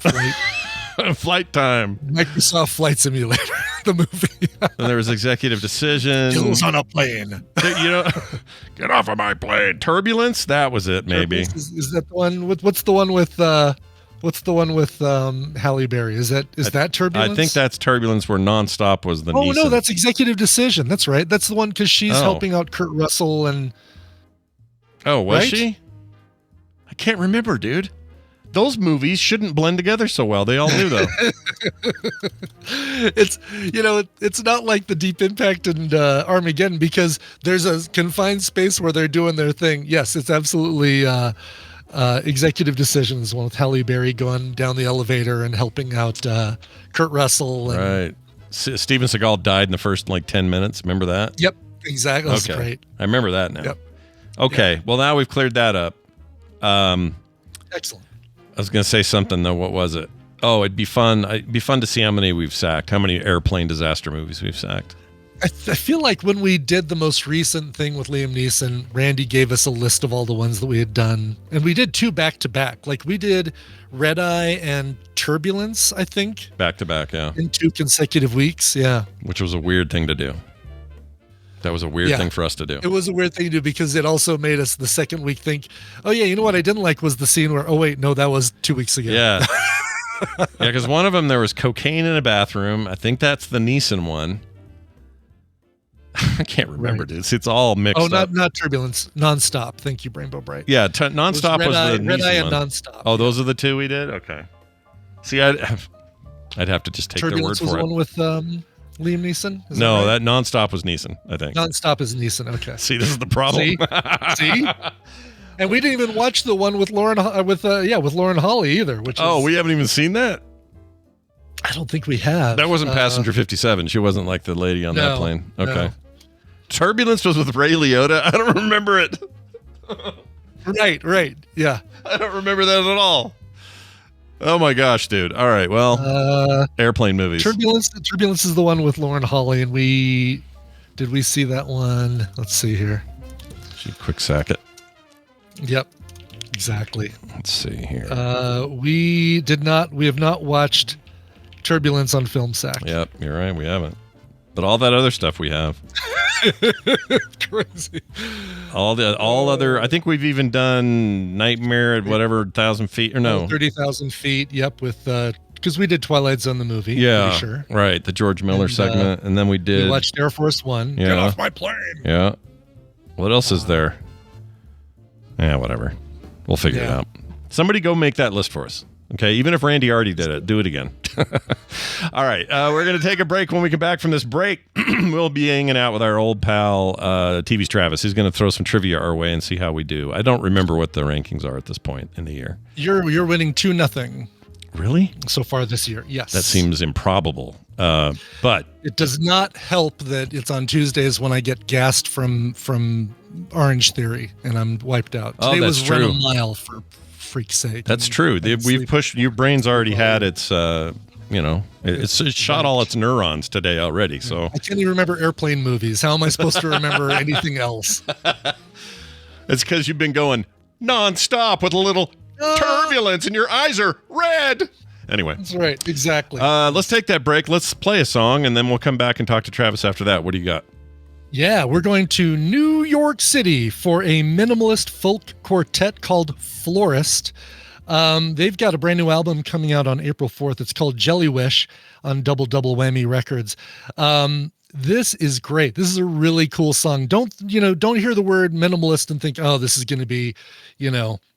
Speaker 4: Flight Time.
Speaker 5: Microsoft Flight Simulator, the movie.
Speaker 4: And there was Executive Decision.
Speaker 5: Kills on a plane.
Speaker 4: Get off of my plane. Turbulence. That was it. Maybe.
Speaker 5: Is that the one? What's the one with? What's the one with Halle Berry? Is that Turbulence?
Speaker 4: I think that's Turbulence, where Nonstop was the.
Speaker 5: Oh
Speaker 4: Neeson.
Speaker 5: no, that's Executive Decision. That's right. That's the one because she's helping out Kurt Russell and.
Speaker 4: Oh, was she? I can't remember, dude. Those movies shouldn't blend together so well. They all do, though.
Speaker 5: It's not like the Deep Impact and Armageddon, because there's a confined space where they're doing their thing. Yes, it's absolutely Executive Decisions, one with Halle Berry going down the elevator and helping out Kurt Russell.
Speaker 4: Right. Steven Seagal died in the first 10 minutes. Remember that?
Speaker 5: Yep, exactly. That's great.
Speaker 4: I remember that now.
Speaker 5: Yep.
Speaker 4: Okay, well, now we've cleared that up.
Speaker 5: Excellent.
Speaker 4: I was going to say something, though. What was it? Oh, it'd be fun. It'd be fun to see how many we've sacked, how many airplane disaster movies we've sacked.
Speaker 5: I feel like when we did the most recent thing with Liam Neeson, Randy gave us a list of all the ones that we had done. And we did 2 back-to-back. Like, we did Red Eye and Turbulence, I think.
Speaker 4: Back-to-back, yeah.
Speaker 5: In 2 consecutive weeks, yeah.
Speaker 4: Which was a weird thing to do. That was a weird thing for us to do.
Speaker 5: It was a weird thing to do because it also made us the second week think, oh, yeah, you know what I didn't like was the scene where, oh, wait, no, that was 2 weeks ago.
Speaker 4: Yeah. Yeah, because one of them, there was cocaine in a bathroom. I think that's the Neeson one. I can't remember, dude. It's all mixed up.
Speaker 5: Oh, not Turbulence. Nonstop. Thank you, Rainbow Bright.
Speaker 4: Yeah, Nonstop was the Neeson
Speaker 5: Red Eye
Speaker 4: one.
Speaker 5: and Nonstop.
Speaker 4: Oh, those are the 2 we did? Okay. See, I'd have to just take their word for it.
Speaker 5: Turbulence was the one with Liam Neeson?
Speaker 4: No, that Nonstop was Neeson, I think.
Speaker 5: Nonstop is Neeson. Okay.
Speaker 4: See, this is the problem.
Speaker 5: See? And we didn't even watch the one with Lauren Holly either.
Speaker 4: We haven't even seen that?
Speaker 5: I don't think we have.
Speaker 4: That wasn't Passenger 57. She wasn't like the lady on that plane. Okay. No. Turbulence was with Ray Liotta. I don't remember it.
Speaker 5: Right. Yeah.
Speaker 4: I don't remember that at all. Oh my gosh, dude. All right. Well, airplane movies.
Speaker 5: Turbulence is the one with Lauren Holly, and did we see that one? Let's see here.
Speaker 4: She quick sack it.
Speaker 5: Yep. Exactly.
Speaker 4: Let's see here.
Speaker 5: We have not watched Turbulence on Film Sack.
Speaker 4: Yep, you're right. We haven't. But all that other stuff we have.
Speaker 5: Crazy.
Speaker 4: All other. I think we've even done Nightmare at whatever 1,000 feet or no
Speaker 5: 30,000 feet. Yep, with because we did Twilight Zone the movie.
Speaker 4: Yeah,
Speaker 5: sure.
Speaker 4: Right. The George Miller segment, and then we did.
Speaker 5: We watched Air Force One.
Speaker 4: Yeah.
Speaker 5: Get off my plane.
Speaker 4: Yeah. What else is there? Yeah, whatever. We'll figure it out. Somebody go make that list for us. Okay, even if Randy already did it, do it again. All right, we're going to take a break. When we come back from this break, we'll be hanging out with our old pal, TV's Travis. He's going to throw some trivia our way and see how we do. I don't remember what the rankings are at this point in the year.
Speaker 5: You're winning 2-0.
Speaker 4: Really?
Speaker 5: So far this year, yes.
Speaker 4: That seems improbable, but...
Speaker 5: It does not help that it's on Tuesdays when I get gassed from Orange Theory, and I'm wiped out. Today
Speaker 4: that's
Speaker 5: was
Speaker 4: true.
Speaker 5: Run a Mile, for freak's sake.
Speaker 4: That's true. We've pushed. Your brain's already had its it's shot all its neurons today already. So
Speaker 5: I can't even remember airplane movies. How am I supposed to remember anything else?
Speaker 4: it's because you've been going nonstop with a little turbulence and your eyes are red. Anyway.
Speaker 5: That's right. Exactly.
Speaker 4: Let's take that break. Let's play a song, and then we'll come back and talk to Travis after that. What do you got?
Speaker 5: Yeah, we're going to New York City for a minimalist folk quartet called Florist. They've got a brand new album coming out on April 4th. It's called Jelly Wish on Double Whammy Records. This is great. This is a really cool song. Don't hear the word minimalist and think, oh, this is going to be,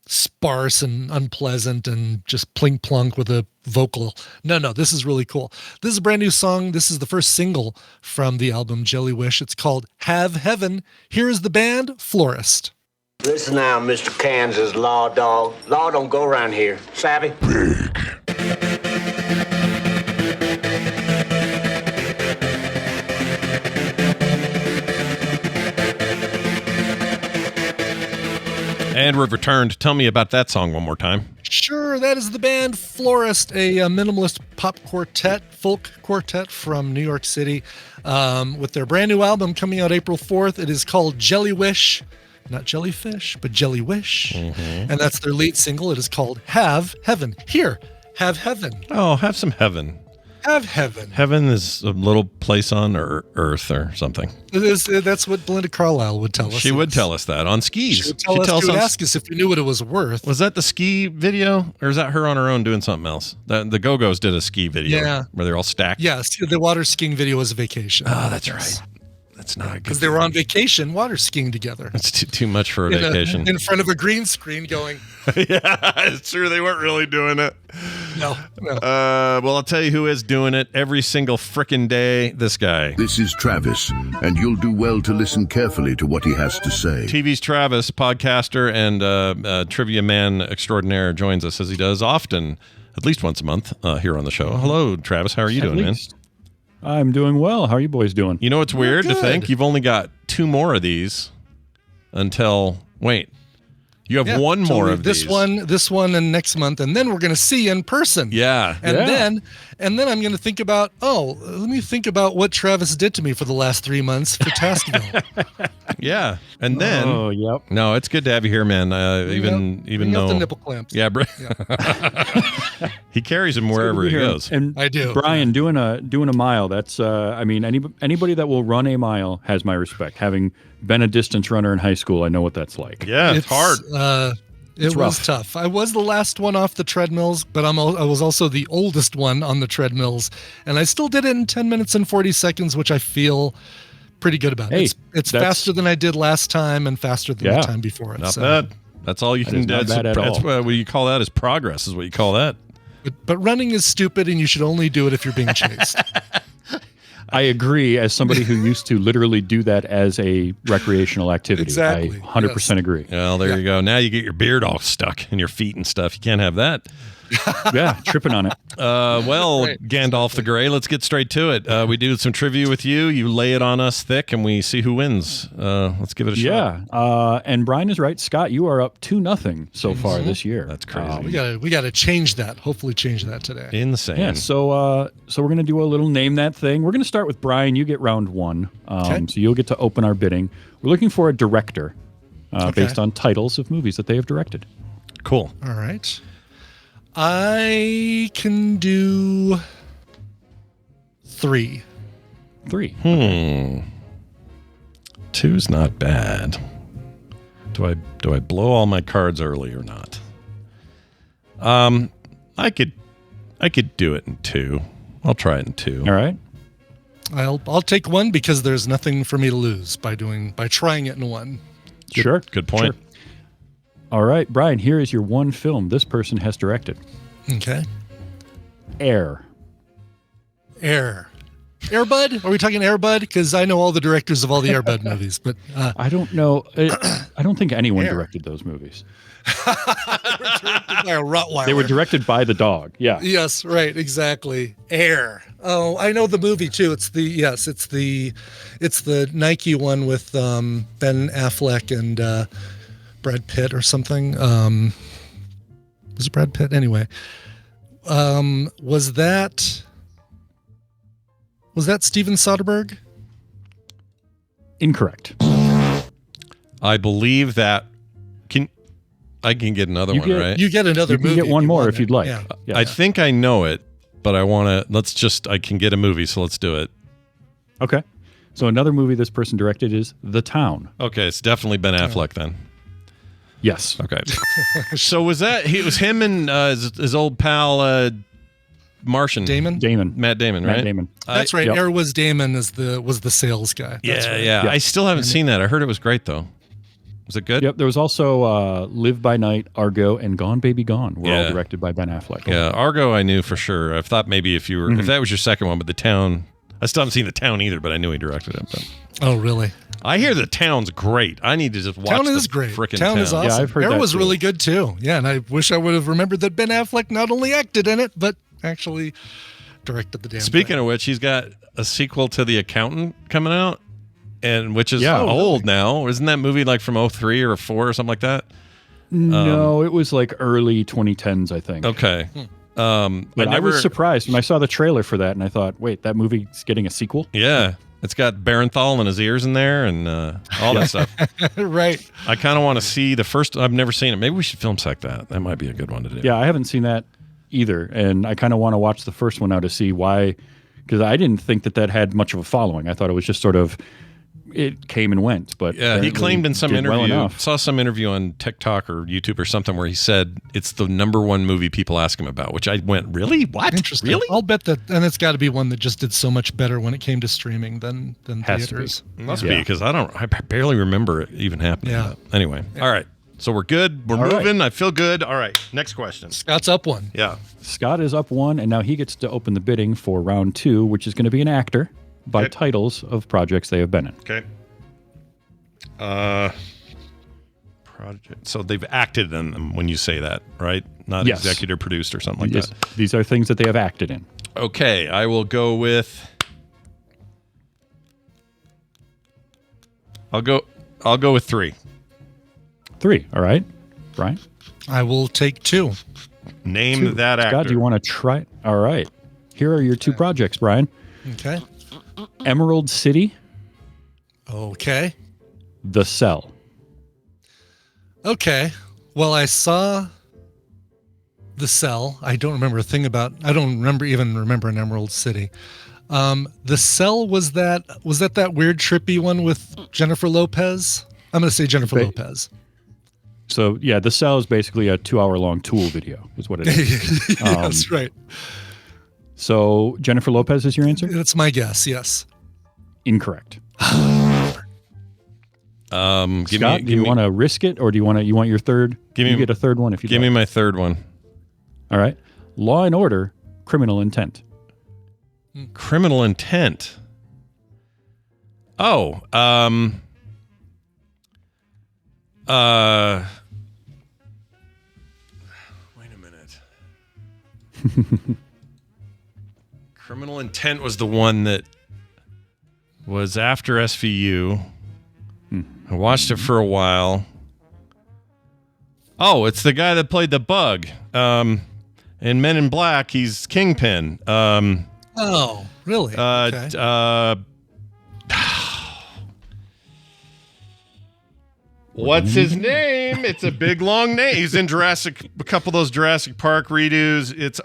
Speaker 5: sparse and unpleasant and just plink plunk with a vocal. No, this is really cool. This is a brand new song. This is the first single from the album Jelly Wish. It's called Have Heaven. Here is the band Florist.
Speaker 7: Listen now, Mr. Kansas Law Dog. Law don't go around here. Savvy?
Speaker 4: And we've returned. Tell me about that song one more time.
Speaker 5: Sure, that is the band Florist, a minimalist pop quartet, folk quartet from New York City, with their brand new album coming out April 4th. It is called Jelly Wish, not jellyfish, but Jelly Wish, and that's their lead single. It is called Have Heaven. Here, have heaven.
Speaker 4: Oh, have some heaven.
Speaker 5: Have heaven.
Speaker 4: Heaven is a little place on earth or something.
Speaker 5: That's what Belinda Carlisle would tell us.
Speaker 4: She would tell us that on skis.
Speaker 5: She would ask us if we knew what it was worth.
Speaker 4: Was that the ski video, or is that her on her own doing something else? The Go-Go's did a ski video where they're all stacked.
Speaker 5: Yes, the water skiing video was a vacation.
Speaker 4: Oh, that's right. That's not a good.
Speaker 5: Because they were on vacation water skiing together.
Speaker 4: That's too much for a vacation.
Speaker 5: In front of a green screen going.
Speaker 4: Yeah, it's true. They weren't really doing it.
Speaker 5: No.
Speaker 4: Well, I'll tell you who is doing it every single frickin' day. This guy.
Speaker 8: This is Travis, and you'll do well to listen carefully to what he has to say.
Speaker 4: TV's Travis, podcaster and trivia man extraordinaire, joins us as he does often, at least once a month here on the show. Hello, Travis. How are you doing, man?
Speaker 9: I'm doing well. How are you boys doing?
Speaker 4: You know, it's weird to think you've only got 2 more of these until, wait, you have one more of
Speaker 5: this
Speaker 4: these.
Speaker 5: This one, and next month, and then we're going to see you in person.
Speaker 4: Yeah.
Speaker 5: And then I'm going to think about, let me think about what Travis did to me for the last 3 months for Taskville.
Speaker 4: Yeah. And then, no, it's good to have you here, man. Even though
Speaker 5: the nipple clamps.
Speaker 4: Yeah, he carries them wherever he goes.
Speaker 9: And
Speaker 5: I do.
Speaker 9: Brian, doing a mile, that's anybody that will run a mile has my respect. Having been a distance runner in high school, I know what that's like.
Speaker 4: Yeah, it's hard.
Speaker 5: It was tough. I was the last one off the treadmills, but I was also the oldest one on the treadmills, and I still did it in 10 minutes and 40 seconds, which I feel pretty good about.
Speaker 9: Hey,
Speaker 5: it's faster than I did last time and faster than the time before it.
Speaker 4: Not bad. That's all you can do. That's what you call that is progress, is what you call that.
Speaker 5: But running is stupid, and you should only do it if you're being chased.
Speaker 9: I agree, as somebody who used to literally do that as a recreational activity.
Speaker 5: Exactly.
Speaker 9: I 100% agree.
Speaker 4: Well, there you go. Now you get your beard all stuck in your feet and stuff. You can't have that.
Speaker 9: Yeah, tripping on it.
Speaker 4: Gandalf the Grey, let's get straight to it. We do some trivia with you. You lay it on us thick, and we see who wins. Let's give it a shot.
Speaker 9: Yeah, and Brian is right. Scott, you are up 2-0 so far this year.
Speaker 4: That's crazy.
Speaker 5: We got to change that. Hopefully change that today.
Speaker 4: Insane.
Speaker 9: Yeah, so we're going to do a little name that thing. We're going to start with Brian. You get round 1. So you'll get to open our bidding. We're looking for a director based on titles of movies that they have directed.
Speaker 4: Cool.
Speaker 5: All right. I can do 3.
Speaker 9: 3.
Speaker 4: 2's not bad. Do I blow all my cards early or not? I could do it in 2. I'll try it in 2.
Speaker 9: All right.
Speaker 5: I'll take 1 because there's nothing for me to lose by trying it in 1.
Speaker 9: Sure.
Speaker 4: Good point.
Speaker 9: Sure. All right, Brian, here is your 1 film this person has directed.
Speaker 5: Okay.
Speaker 9: Air.
Speaker 5: Airbud? Are we talking Airbud? Because I know all the directors of all the Airbud movies, but
Speaker 9: I don't know. I don't think anyone directed those movies.
Speaker 5: They were directed by a Rottweiler.
Speaker 9: They were directed by the dog. Yeah.
Speaker 5: Yes, right, exactly. Air. Oh, I know the movie too. It's the Nike one with Ben Affleck and Brad Pitt or something. Was it Brad Pitt? Anyway, Was that Steven Soderbergh?
Speaker 9: Incorrect.
Speaker 4: I believe that. I can get another one, right?
Speaker 5: You get another movie.
Speaker 9: You can get one more if you'd like.
Speaker 5: Yeah.
Speaker 9: Yeah.
Speaker 4: I think I know it, but I want to. I can get a movie, so let's do it.
Speaker 9: Okay. So another movie this person directed is The Town.
Speaker 4: Okay, it's definitely Ben Affleck then.
Speaker 9: Yes.
Speaker 4: Okay. So was that? It was him and his old pal Martian
Speaker 5: Damon.
Speaker 4: Matt Damon, right?
Speaker 9: Matt Damon.
Speaker 5: That's right.
Speaker 9: Yep.
Speaker 5: Was Damon was the sales guy. That's right.
Speaker 4: Yeah. I still haven't seen that. I heard it was great though. Was it good?
Speaker 9: Yep. There was also Live by Night, Argo, and Gone Baby Gone were all directed by Ben Affleck.
Speaker 4: Yeah, Argo I knew for sure. I thought maybe if that was your second one, but The Town, I still haven't seen The Town either, but I knew he directed it. But.
Speaker 5: Oh, really?
Speaker 4: I hear The Town's great. I need to just watch
Speaker 5: Town
Speaker 4: the
Speaker 5: is great.
Speaker 4: Frickin'
Speaker 5: Town is awesome.
Speaker 9: Yeah, I've heard
Speaker 5: Air
Speaker 9: that
Speaker 5: was
Speaker 9: too.
Speaker 5: really good too. Yeah, and I wish I would have remembered that Ben Affleck not only acted in it, but actually directed the damn
Speaker 4: Speaking
Speaker 5: thing.
Speaker 4: of which, he's got a sequel to The Accountant coming out, and which is old now. Isn't that movie like from 03 or 04 or something like that?
Speaker 9: No, it was like early 2010s, I think.
Speaker 4: Okay.
Speaker 9: But I was surprised when I saw the trailer for that, and I thought, wait, that movie's getting a sequel?
Speaker 4: Yeah. It's got Barenthal in his ears in there and all that stuff.
Speaker 5: Right.
Speaker 4: I kind of want to see the first. I've never seen it. Maybe we should film like that. That might be a good one to do.
Speaker 9: Yeah, I haven't seen that either, and I kind of want to watch the first one now to see why, because I didn't think that had much of a following. I thought it was just sort of, it came and went. But
Speaker 4: yeah, he claimed in some
Speaker 9: did
Speaker 4: interview,
Speaker 9: well enough.
Speaker 4: saw some interview on TikTok or YouTube or something where he said it's the #1 movie people ask him about, which I went, really? What?
Speaker 5: Interesting.
Speaker 4: Really?
Speaker 5: I'll bet that, and it's got to be one that just did so much better when it came to streaming than
Speaker 9: Has to be.
Speaker 5: theaters.
Speaker 4: Must be, because I barely remember it even happening.
Speaker 5: Yeah.
Speaker 4: But anyway, all right. So we're good. We're moving. I feel good. All right. Next question.
Speaker 5: Scott's up one.
Speaker 4: Yeah.
Speaker 9: Scott is up 1, and now he gets to open the bidding for round 2, which is going to be an actor by titles of projects they have been in.
Speaker 4: Okay. Project. So they've acted in them when you say that, right? Not
Speaker 9: Yes.
Speaker 4: executive produced or something like
Speaker 9: Yes,
Speaker 4: that.
Speaker 9: these are things that they have acted in.
Speaker 4: Okay, I will go with. I'll go with 3.
Speaker 9: 3, all right, Brian?
Speaker 5: I will take 2.
Speaker 4: Name
Speaker 9: 2.
Speaker 4: that actor.
Speaker 9: Scott, do you want to try? All right. Here are your 2 projects, Brian.
Speaker 5: Okay.
Speaker 9: Emerald City,
Speaker 5: Okay.
Speaker 9: The Cell.
Speaker 5: Okay. Well, I saw The Cell. I don't remember a thing about. I don't remember an Emerald City. The Cell was that weird trippy one with Jennifer Lopez? I'm going to say Jennifer Lopez.
Speaker 9: So, yeah, The Cell is basically a 2-hour-long Tool video, is what it is.
Speaker 5: That's right.
Speaker 9: So, Jennifer Lopez is your answer?
Speaker 5: That's my guess, yes.
Speaker 9: Incorrect.
Speaker 4: Give
Speaker 9: Scott,
Speaker 4: me,
Speaker 9: do you want to risk it, or do you want your third? You get a third one if you
Speaker 4: give me my third one.
Speaker 9: All right. Law and Order, Criminal Intent.
Speaker 4: Criminal Intent. Oh, wait a minute. Criminal Intent was the one that was after SVU. I watched it for a while. Oh, it's the guy that played the Bug. In Men in Black, he's Kingpin.
Speaker 5: Oh, really? Okay.
Speaker 4: What's his name? It's a big long name. He's in a couple of those Jurassic Park redos. It's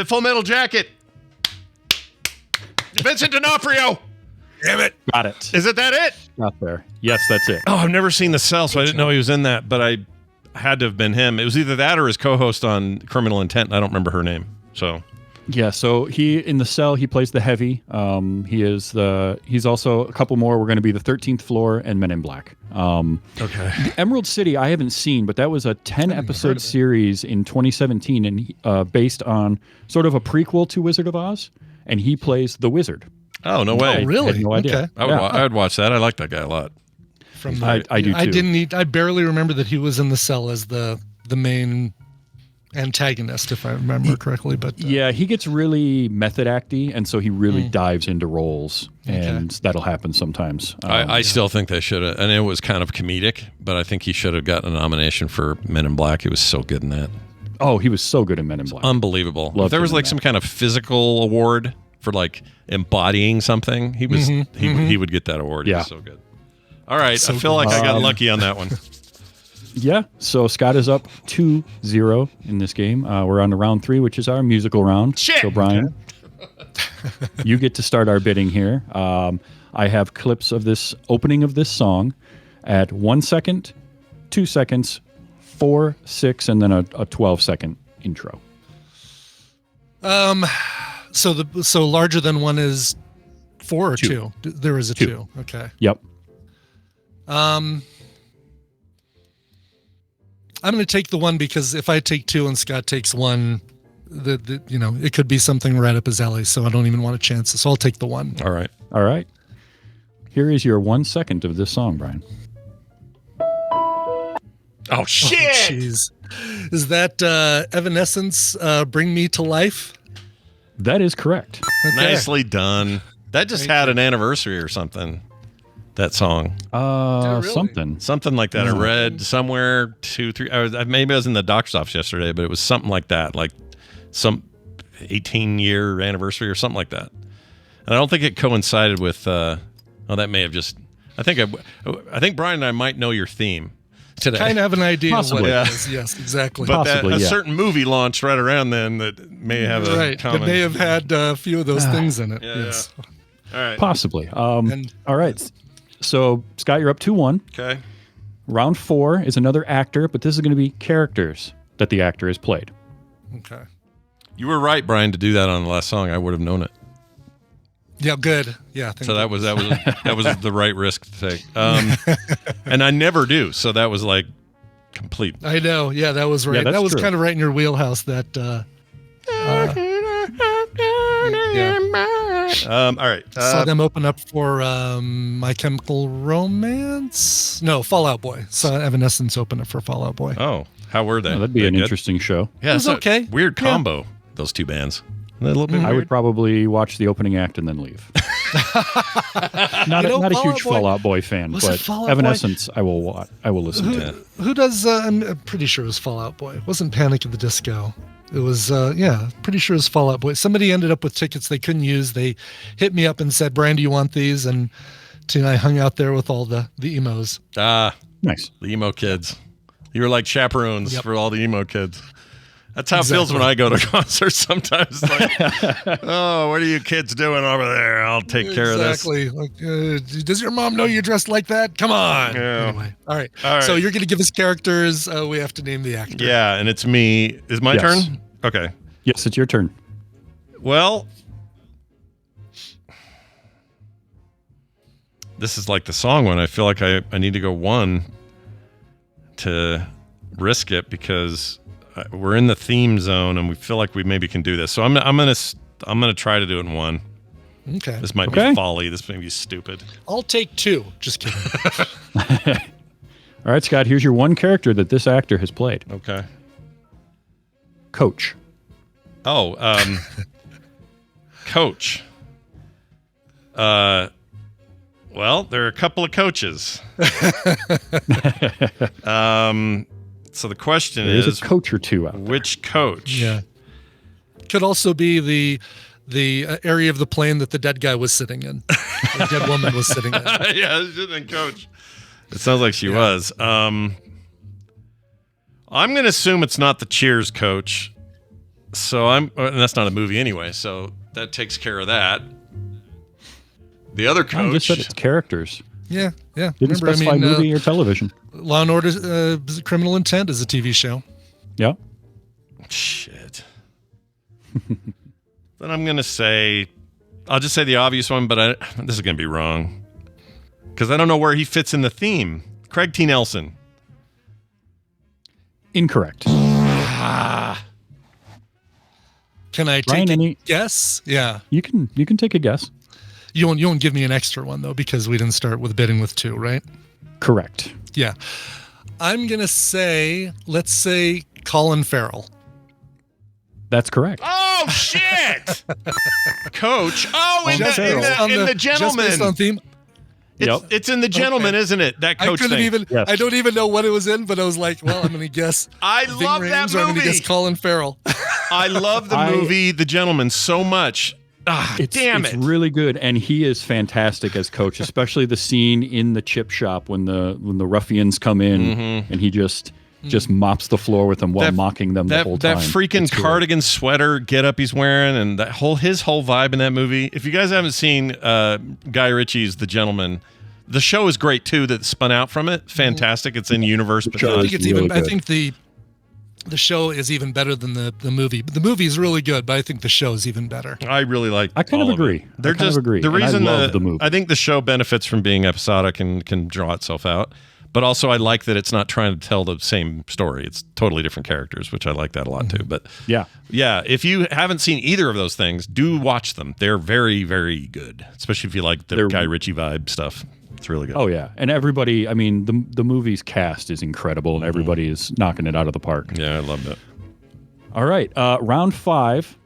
Speaker 4: Full Metal Jacket. Vincent D'Onofrio. Damn it!
Speaker 9: Got it.
Speaker 4: Is that it?
Speaker 9: Not there. Yes, that's it.
Speaker 4: Oh, I've never seen The Cell, so I didn't know he was in that, but I had to have been him. It was either that or his co-host on Criminal Intent. And I don't remember her name. So
Speaker 9: Yeah, so he in The Cell he plays the heavy. He's also a couple more. We're going to be The 13th Floor and Men in Black.
Speaker 4: okay.
Speaker 9: Emerald City I haven't seen, but that was a 10-episode series in 2017, and based on sort of a prequel to Wizard of Oz, and he plays the wizard.
Speaker 4: Oh, no way!
Speaker 5: Oh, really?
Speaker 9: I had no idea.
Speaker 5: Okay.
Speaker 4: I would watch that. I like that guy a lot.
Speaker 9: I do too.
Speaker 5: I barely remember that he was in The Cell as the main antagonist, if I remember correctly. But
Speaker 9: yeah, he gets really method acty, and so he really dives into roles, and that'll happen sometimes.
Speaker 4: I still think they should have, and it was kind of comedic, but I think he should have gotten a nomination for Men in Black. He was so good in that.
Speaker 9: Oh, he was so good in Men in Black.
Speaker 4: Unbelievable.
Speaker 9: Loved
Speaker 4: if there was
Speaker 9: him in
Speaker 4: like
Speaker 9: that.
Speaker 4: some kind of physical award for like embodying something, he was he would get that award. He
Speaker 9: Yeah.
Speaker 4: was so good. All right,
Speaker 5: So
Speaker 4: I feel
Speaker 5: good.
Speaker 4: like I got lucky on that one.
Speaker 9: Yeah, so Scott is up 2-0 in this game. We're on to round 3, which is our musical round.
Speaker 4: Shit!
Speaker 9: So, Brian, you get to start our bidding here. I have clips of this opening of this song at 1 second, 2 seconds, 4, 6, and then a 12-second intro.
Speaker 5: So larger than one is 4 or 2? There is a 2. Okay.
Speaker 9: Yep.
Speaker 5: I'm going to take the 1 because if I take 2 and Scott takes 1, it could be something right up his alley. So I don't even want to chance it. So I'll take the 1.
Speaker 4: All right.
Speaker 9: All right. Here is your 1 second of this song, Brian.
Speaker 4: Oh shit!
Speaker 5: Jeez, is that Evanescence? Bring Me to Life.
Speaker 9: That is correct.
Speaker 5: Okay.
Speaker 4: Nicely done. That just had an anniversary or something. That song,
Speaker 9: Something
Speaker 4: like that. I read somewhere 2, 3. Maybe I was in the doctor's office yesterday, but it was something like that, like some 18-year anniversary or something like that. And I don't think it coincided with. That may have just. I think Brian and I might know your theme today.
Speaker 5: Kind of have an idea
Speaker 9: Possibly.
Speaker 5: of what
Speaker 4: Yeah.
Speaker 5: it is. Yes, exactly.
Speaker 4: But
Speaker 9: Possibly,
Speaker 4: a
Speaker 9: yeah.
Speaker 4: certain movie launched right around then that may have a
Speaker 5: right.
Speaker 4: common.
Speaker 5: It may have had a few of those things in it.
Speaker 4: Yeah,
Speaker 5: yes.
Speaker 4: All right.
Speaker 9: Possibly. All right.
Speaker 5: Yes.
Speaker 9: So, Scott, you're up 2-1.
Speaker 4: Okay.
Speaker 9: Round 4 is another actor, but this is going to be characters that the actor has played.
Speaker 5: Okay.
Speaker 4: You were right, Brian, to do that on the last song. I would have known it.
Speaker 5: Yeah. Good. Yeah. Thank
Speaker 4: So
Speaker 5: you.
Speaker 4: that was the right risk to take. And I never do. So that was like complete.
Speaker 5: I know. Yeah, that was right.
Speaker 9: that's
Speaker 5: That was
Speaker 9: true.
Speaker 5: kind of right in your wheelhouse. That. Yeah.
Speaker 4: All right.
Speaker 5: Saw them open up for My Chemical Romance. No, Fall Out Boy. Saw Evanescence open up for Fall Out Boy.
Speaker 4: Oh, how were they?
Speaker 9: Oh, that'd be
Speaker 4: They
Speaker 9: an
Speaker 4: good?
Speaker 9: interesting show.
Speaker 4: Yeah,
Speaker 5: It was
Speaker 4: it's a
Speaker 5: okay.
Speaker 4: Weird
Speaker 5: Yeah.
Speaker 4: combo. Those two bands. Isn't that a little bit
Speaker 9: I
Speaker 4: weird?
Speaker 9: would probably watch the opening act and then leave. Not
Speaker 5: You know,
Speaker 9: a
Speaker 5: Fall
Speaker 9: huge
Speaker 5: Out Boy-
Speaker 9: Fall Out Boy fan,
Speaker 5: Was it
Speaker 9: but
Speaker 5: Fall Out Boy?
Speaker 9: Evanescence, I will listen to.
Speaker 5: Who does? I'm pretty sure it was Fall Out Boy. It wasn't Panic at the Disco. It was, pretty sure it was Fall Out Boy. Somebody ended up with tickets they couldn't use. They hit me up and said, "Brian, do you want these?" And I hung out there with all the emos.
Speaker 9: Nice.
Speaker 4: The emo kids. You were like chaperones
Speaker 5: Yep.
Speaker 4: for all the emo kids. That's how it feels when I go to concerts sometimes. Like, oh, what are you kids doing over there? I'll take care of this.
Speaker 5: Exactly. Like, does your mom know you're dressed like that? Come on.
Speaker 4: Yeah.
Speaker 5: Anyway, all right.
Speaker 4: All right.
Speaker 5: So you're going to give us characters. We have to name the actor.
Speaker 4: Yeah, and it's me. Is my
Speaker 9: Yes.
Speaker 4: turn? Okay.
Speaker 9: Yes, it's your turn.
Speaker 4: Well, this is like the song one. I feel like I need to go 1 to risk it because we're in the theme zone and we feel like we maybe can do this. So I'm gonna try to do it in 1.
Speaker 5: Okay.
Speaker 4: This might
Speaker 9: Okay.
Speaker 4: be folly. This may be stupid.
Speaker 5: I'll take 2. Just kidding.
Speaker 9: All right, Scott, here's your one character that this actor has played.
Speaker 4: Okay.
Speaker 9: Coach.
Speaker 4: Oh, coach. Well, there are a couple of coaches. So the question
Speaker 9: There's
Speaker 4: is,
Speaker 9: a coach or two out there.
Speaker 4: which coach?
Speaker 5: Yeah. Could also be the area of the plane that the dead guy was sitting in. The dead woman was sitting in.
Speaker 4: Yeah, she didn't coach. It sounds like she was. I'm going to assume it's not the Cheers coach. So and that's not a movie anyway, so that takes care of that. The other
Speaker 9: I just said
Speaker 4: coach.
Speaker 9: it's characters.
Speaker 5: Yeah.
Speaker 9: Didn't specify movie or television.
Speaker 5: Law and Order Criminal Intent is a TV show.
Speaker 9: Yeah.
Speaker 4: Shit. Then I'm going to say, I'll just say the obvious one, but this is going to be wrong. Because I don't know where he fits in the theme. Craig T. Nelson.
Speaker 9: Incorrect.
Speaker 5: Can I
Speaker 9: Brian,
Speaker 5: take a
Speaker 9: any-
Speaker 5: guess? Yeah.
Speaker 9: You can take a guess.
Speaker 5: You won't give me an extra one, though, because we didn't start with bidding with 2, right?
Speaker 9: Correct.
Speaker 5: Yeah. I'm going to say, let's say Colin Farrell.
Speaker 9: That's correct.
Speaker 4: Oh shit, Coach. Oh, in
Speaker 5: Just
Speaker 4: the
Speaker 5: based on
Speaker 4: Gentleman.
Speaker 5: Just based on theme.
Speaker 4: It's in the Gentleman, isn't it? That Coach
Speaker 5: I couldn't
Speaker 4: thing.
Speaker 5: even.
Speaker 9: Yes.
Speaker 5: I don't even know what it was in, but I was like, well, I'm going to guess.
Speaker 4: I
Speaker 5: Ving
Speaker 4: love that
Speaker 5: Rhames, or I'm going to
Speaker 4: movie.
Speaker 5: guess Colin Farrell.
Speaker 4: I love the movie The Gentleman so much. Damn it.
Speaker 9: It's really good, and he is fantastic as Coach, especially the scene in the chip shop when the ruffians come in and he just mops the floor with them while mocking them the whole time.
Speaker 4: That freaking cardigan sweater get up he's wearing, and his whole vibe in that movie. If you guys haven't seen Guy Ritchie's The Gentleman, the show is great too. That spun out from it, fantastic. It's in universe. But
Speaker 5: I think it's
Speaker 9: really
Speaker 5: even.
Speaker 9: good.
Speaker 5: I think the show is even better than the movie. The movie is really good, but I think the show is even better.
Speaker 4: I really like.
Speaker 9: I kind of agree.
Speaker 4: They're
Speaker 9: I kind
Speaker 4: just
Speaker 9: of agree.
Speaker 4: the
Speaker 9: And
Speaker 4: reason
Speaker 9: I love the movie.
Speaker 4: I think the show benefits from being episodic and can draw itself out. But also, I like that it's not trying to tell the same story. It's totally different characters, which I like that a lot too. But
Speaker 9: yeah.
Speaker 4: If you haven't seen either of those things, do watch them. They're very, very good, especially if you like the Guy Ritchie vibe stuff. It's really good.
Speaker 9: Oh yeah, and everybody. I mean, the movie's cast is incredible, and everybody is knocking it out of the park.
Speaker 4: Yeah, I loved it.
Speaker 9: All right, round 5,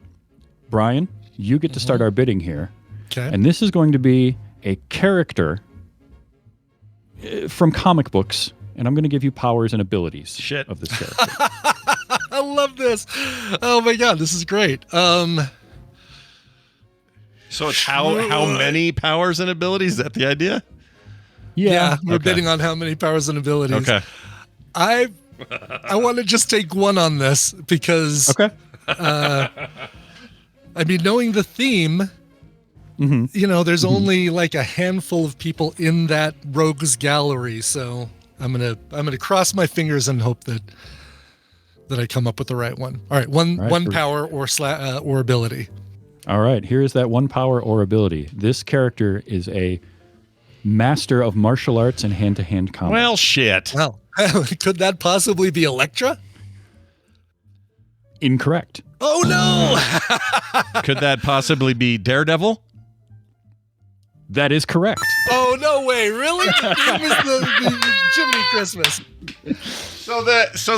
Speaker 9: Brian, you get to start our bidding here.
Speaker 5: Okay.
Speaker 9: And this is going to be a character from comic books, and I'm going to give you powers and abilities of this character.
Speaker 5: I love this. Oh my god, this is great.
Speaker 4: So it's how many powers and abilities? Is that the idea?
Speaker 5: Yeah, we're bidding on how many powers and abilities.
Speaker 4: Okay.
Speaker 5: I want to just take one on this because I mean, knowing the theme, there's only like a handful of people in that rogues gallery, so I'm gonna cross my fingers and hope that I come up with the right one. All right, one power or ability.
Speaker 9: All right, here's that one power or ability. This character is a master of martial arts and hand-to-hand combat.
Speaker 4: Well, shit.
Speaker 5: Well, could that possibly be Elektra?
Speaker 9: Incorrect.
Speaker 5: Oh no!
Speaker 4: Could that possibly be Daredevil?
Speaker 9: That is correct.
Speaker 5: Oh no way! Really? It was the Jiminy Christmas.
Speaker 4: So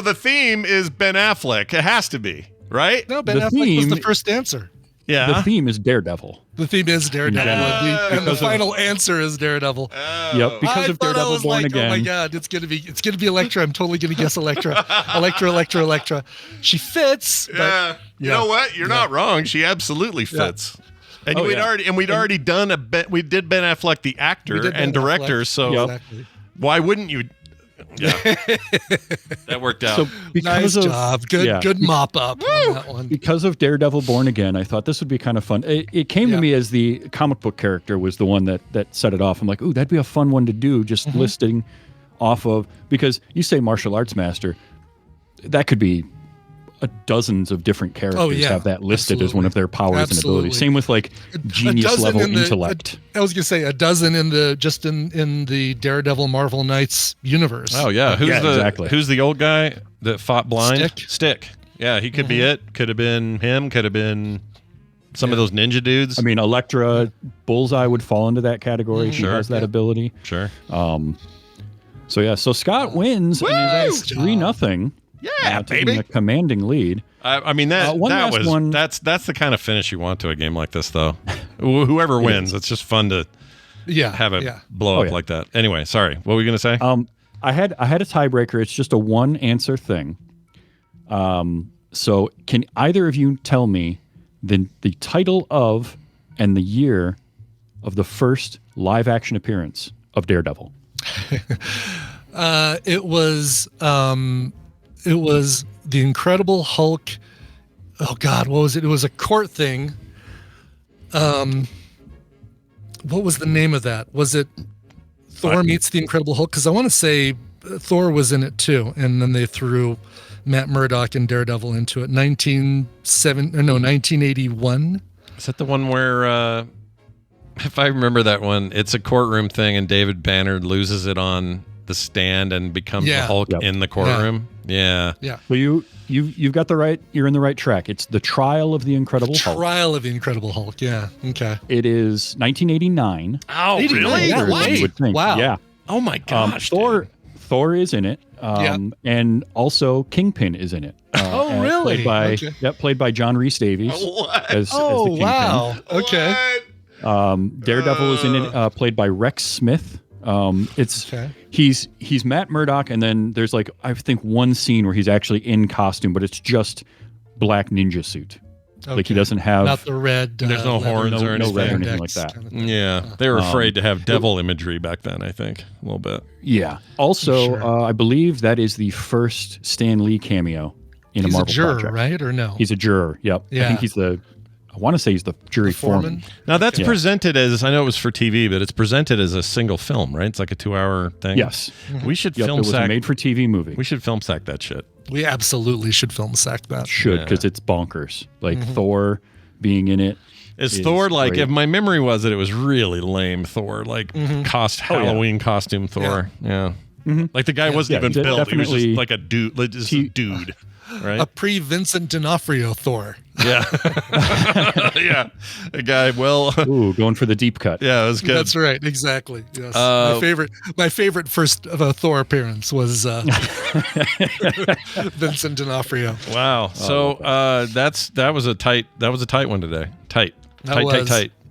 Speaker 4: the theme is Ben Affleck. It has to be, right?
Speaker 5: No, Ben Affleck was the first answer.
Speaker 4: Yeah.
Speaker 9: The theme is Daredevil.
Speaker 5: The theme is Daredevil, and the final answer is Daredevil.
Speaker 9: Yep, because of Daredevil Born Again.
Speaker 5: Oh my god, it's gonna be Elektra. I'm totally gonna guess Elektra. Elektra. She fits. But,
Speaker 4: You know what? You're not wrong. She absolutely fits. And we'd already done we did Ben Affleck the actor and director. So why wouldn't you? Yeah, that worked out.
Speaker 9: So
Speaker 5: nice job. Good mop up on that one.
Speaker 9: Because of Daredevil Born Again, I thought this would be kind of fun. It came to me as the comic book character was the one that set it off. I'm like, ooh, that'd be a fun one to do, just listing off of, because you say martial arts master, that could be dozens of different characters have that listed as one of their powers and abilities. Same with like genius level intellect.
Speaker 5: I was gonna say a dozen in the Daredevil Marvel Knights universe.
Speaker 4: Oh yeah, who's the old guy that fought blind?
Speaker 5: Stick.
Speaker 4: Yeah, he could be it. Could have been him. Could have been some of those ninja dudes.
Speaker 9: I mean, Elektra, Bullseye would fall into that category. She has that ability.
Speaker 4: Sure.
Speaker 9: So Scott wins and is at 3-0.
Speaker 4: Yeah, baby.
Speaker 9: A commanding lead.
Speaker 4: I mean that's the kind of finish you want to a game like this, though. Whoever wins, it's just fun to have it blow up like that. Anyway, sorry. What were you gonna say?
Speaker 9: I had a tiebreaker. It's just a one answer thing. So can either of you tell me the title of and the year of the first live action appearance of Daredevil?
Speaker 5: It was the Incredible Hulk. Oh God, what was it? It was a court thing. What was the name of that? Was it Thor meets the Incredible Hulk? Because I want to say Thor was in it too, and then they threw Matt Murdock and Daredevil into it. 1981.
Speaker 4: Is that the one where, if I remember that one, it's a courtroom thing, and David Banner loses it on the stand and becomes the Hulk in the courtroom? Yeah.
Speaker 9: So you've got you're in the right track. It's The Trial of the Incredible Hulk.
Speaker 5: Trial of the Incredible Hulk, yeah. Okay.
Speaker 9: It is 1989.
Speaker 4: Oh, really?
Speaker 9: You would think.
Speaker 5: Wow.
Speaker 9: Yeah.
Speaker 4: Oh my gosh.
Speaker 9: Thor is in it. And also Kingpin is in it.
Speaker 5: Oh, really?
Speaker 9: Played by John Rhys Davies. As the Kingpin.
Speaker 5: Wow. Okay.
Speaker 9: Daredevil is in it, played by Rex Smith. He's Matt Murdock, and then there's like I think one scene where he's actually in costume, but it's just black ninja suit.
Speaker 5: Okay.
Speaker 9: Like he doesn't have
Speaker 5: not the red.
Speaker 4: There's no horns or anything.
Speaker 9: No red or anything like that.
Speaker 5: Kind of
Speaker 4: Yeah, they were afraid to have devil imagery back then. I think a little bit.
Speaker 9: Yeah. Also, I believe that is the first Stan Lee cameo in a Marvel
Speaker 5: juror,
Speaker 9: project.
Speaker 5: right? Or no?
Speaker 9: He's a juror. Yep.
Speaker 5: Yeah.
Speaker 9: I think he's I want to say he's the jury foreman.
Speaker 4: Now that's presented as, I know it was for TV, but it's presented as a single film, right? It's like a 2-hour thing.
Speaker 9: Yes.
Speaker 4: We should
Speaker 9: It
Speaker 4: film
Speaker 9: was a
Speaker 4: sack.
Speaker 9: made-for-TV movie.
Speaker 4: We should film sack that shit.
Speaker 5: We absolutely should film sack that.
Speaker 9: Should, because it's bonkers. Like Thor being in it.
Speaker 4: Is Thor like,
Speaker 9: great.
Speaker 4: if my memory was that it was really lame Thor, like Halloween costume Thor. Yeah. Like the guy wasn't even built. He was just like a dude. Just a dude. Right?
Speaker 5: A pre-Vincent D'Onofrio Thor.
Speaker 4: Yeah. Yeah. A guy,
Speaker 9: Ooh, going for the deep cut.
Speaker 4: Yeah, it was good.
Speaker 5: That's right. Exactly. Yes. My favorite first Thor appearance was Vincent D'Onofrio.
Speaker 4: Wow. So that was a tight one today. Tight.
Speaker 5: Yeah.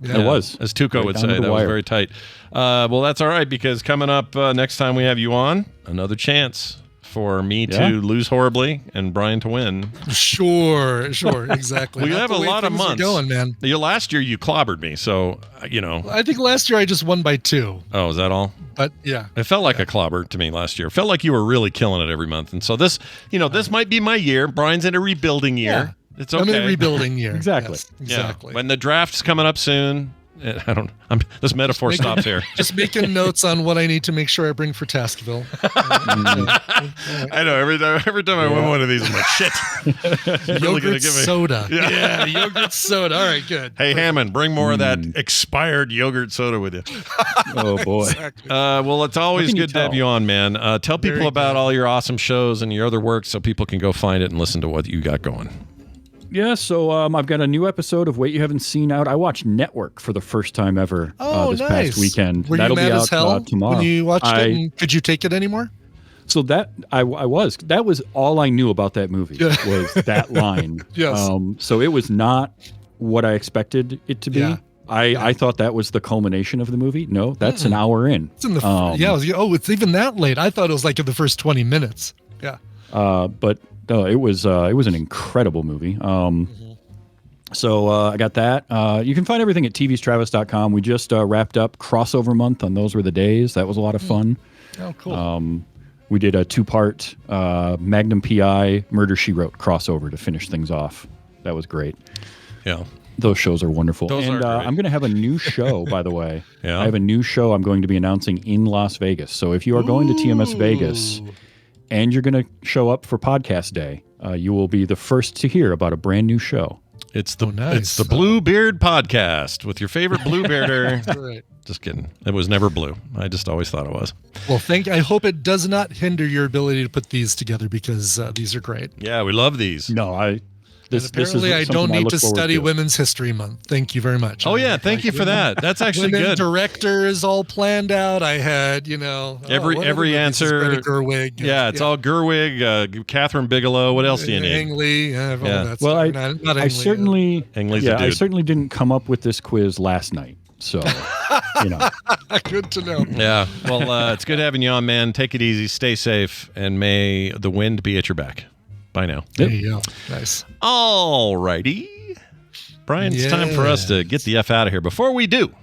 Speaker 9: It was.
Speaker 4: As Tuco
Speaker 9: Right
Speaker 4: would
Speaker 9: down
Speaker 4: say,
Speaker 9: to the
Speaker 4: that was
Speaker 9: wire.
Speaker 4: very tight. Well, that's all right, because coming up next time we have you on, another chance for me to lose horribly and Brian to win.
Speaker 5: Sure, exactly.
Speaker 4: We have a lot of months.
Speaker 5: Going, man.
Speaker 4: Last year you clobbered me, so
Speaker 5: I think last year I just won by 2.
Speaker 4: Oh, is that all?
Speaker 5: But yeah,
Speaker 4: it felt like a clobber to me last year. It felt like you were really killing it every month, and so this, this might be my year. Brian's in a rebuilding year.
Speaker 5: Yeah.
Speaker 4: It's okay.
Speaker 5: I'm in a rebuilding year.
Speaker 9: Exactly.
Speaker 5: Yes, exactly.
Speaker 4: Yeah. When the draft's coming up soon. This metaphor stops here.
Speaker 5: Just making notes on what I need to make sure I bring for Taskville.
Speaker 4: I know every time I win one of these, I'm like, shit.
Speaker 5: Yogurt
Speaker 4: really gonna give me
Speaker 5: soda. Yeah, yogurt soda. All right, good.
Speaker 4: Hey, Hammond, bring more of that expired yogurt soda with you.
Speaker 9: Oh boy.
Speaker 5: Exactly.
Speaker 4: Well, it's always good to have you on, man. Tell people about all your awesome shows and your other work so people can go find it and listen to what you got going.
Speaker 9: Yeah, so I've got a new episode of Wait You Haven't Seen out. I watched Network for the first time ever this past weekend.
Speaker 5: Were
Speaker 9: That'll
Speaker 5: you mad
Speaker 9: be out
Speaker 5: as hell
Speaker 9: tomorrow.
Speaker 5: when you watched it? And could you take it anymore?
Speaker 9: So that I was. That was all I knew about that movie was that line.
Speaker 5: Yes.
Speaker 9: So it was not what I expected it to be.
Speaker 5: Yeah.
Speaker 9: I thought that was the culmination of the movie. No, that's an hour in.
Speaker 5: It's in the it's even that late. I thought it was like in the first 20 minutes. Yeah.
Speaker 9: But no, it was an incredible movie. So I got that. You can find everything at tvstravis.com. We just wrapped up crossover month on Those Were the Days. That was a lot of fun.
Speaker 5: Oh, cool.
Speaker 9: We did a 2-part Magnum PI Murder, She Wrote crossover to finish things off. That was great.
Speaker 4: Yeah.
Speaker 9: Those shows are wonderful.
Speaker 4: Those are great.
Speaker 9: I'm going to have a new show, by the way.
Speaker 4: Yeah.
Speaker 9: I have a new show I'm going to be announcing in Las Vegas. So if you are going to TMS Vegas and you're going to show up for podcast day, you will be the first to hear about a brand new show.
Speaker 4: It's the Bluebeard Podcast with your favorite Bluebearder.
Speaker 5: Right.
Speaker 4: Just kidding. It was never blue. I just always thought it was.
Speaker 5: Well, I hope it does not hinder your ability to put these together because these are great.
Speaker 4: Yeah, we love these.
Speaker 9: No,
Speaker 5: Apparently, I don't need to study Women's History Month. Thank you very much.
Speaker 4: Oh, yeah. Thank you for that. That's actually
Speaker 5: women
Speaker 4: good.
Speaker 5: directors all planned out. I had,
Speaker 4: every answer.
Speaker 5: Greta Gerwig.
Speaker 4: Yeah, it's all Gerwig, Catherine Bigelow. What else do you need?
Speaker 5: Ang Lee.
Speaker 9: Well, I certainly didn't come up with this quiz last night. So,
Speaker 5: Good to know.
Speaker 4: Yeah. Well, it's good having you on, man. Take it easy. Stay safe. And may the wind be at your back. Bye now.
Speaker 5: There you go. Nice.
Speaker 4: All righty. Brian, it's time for us to get the F out of here. Before we do,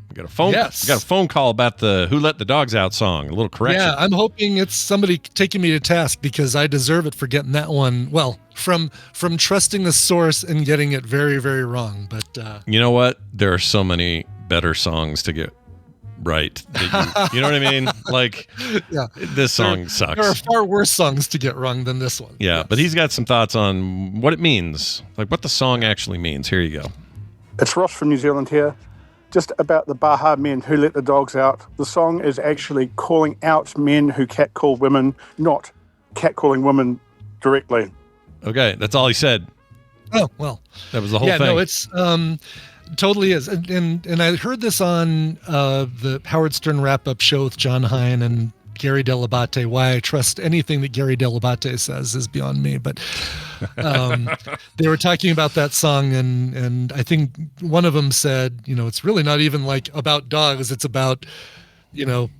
Speaker 4: we got a phone call about the Who Let the Dogs Out song. A little correction.
Speaker 5: Yeah, I'm hoping it's somebody taking me to task because I deserve it for getting that one. Well, from trusting the source and getting it very, very wrong. But
Speaker 4: you know what? There are so many better songs to get right. You know what I mean? Like, this song sucks.
Speaker 5: There are far worse songs to get wrong than this one.
Speaker 4: Yeah, but he's got some thoughts on what it means, like what the song actually means. Here you go.
Speaker 10: It's Ross from New Zealand here. Just about the Baha men who let the dogs out. The song is actually calling out men who catcall women, not catcalling women directly.
Speaker 4: Okay, that's all he said.
Speaker 5: Oh, well.
Speaker 4: That was the whole thing.
Speaker 5: Yeah, no, it's totally is. And I heard this on the Howard Stern wrap-up show with John Hine and Gary Delabate. Why I trust anything that Gary Delabate says is beyond me. But they were talking about that song, and I think one of them said, it's really not even like about dogs. It's about,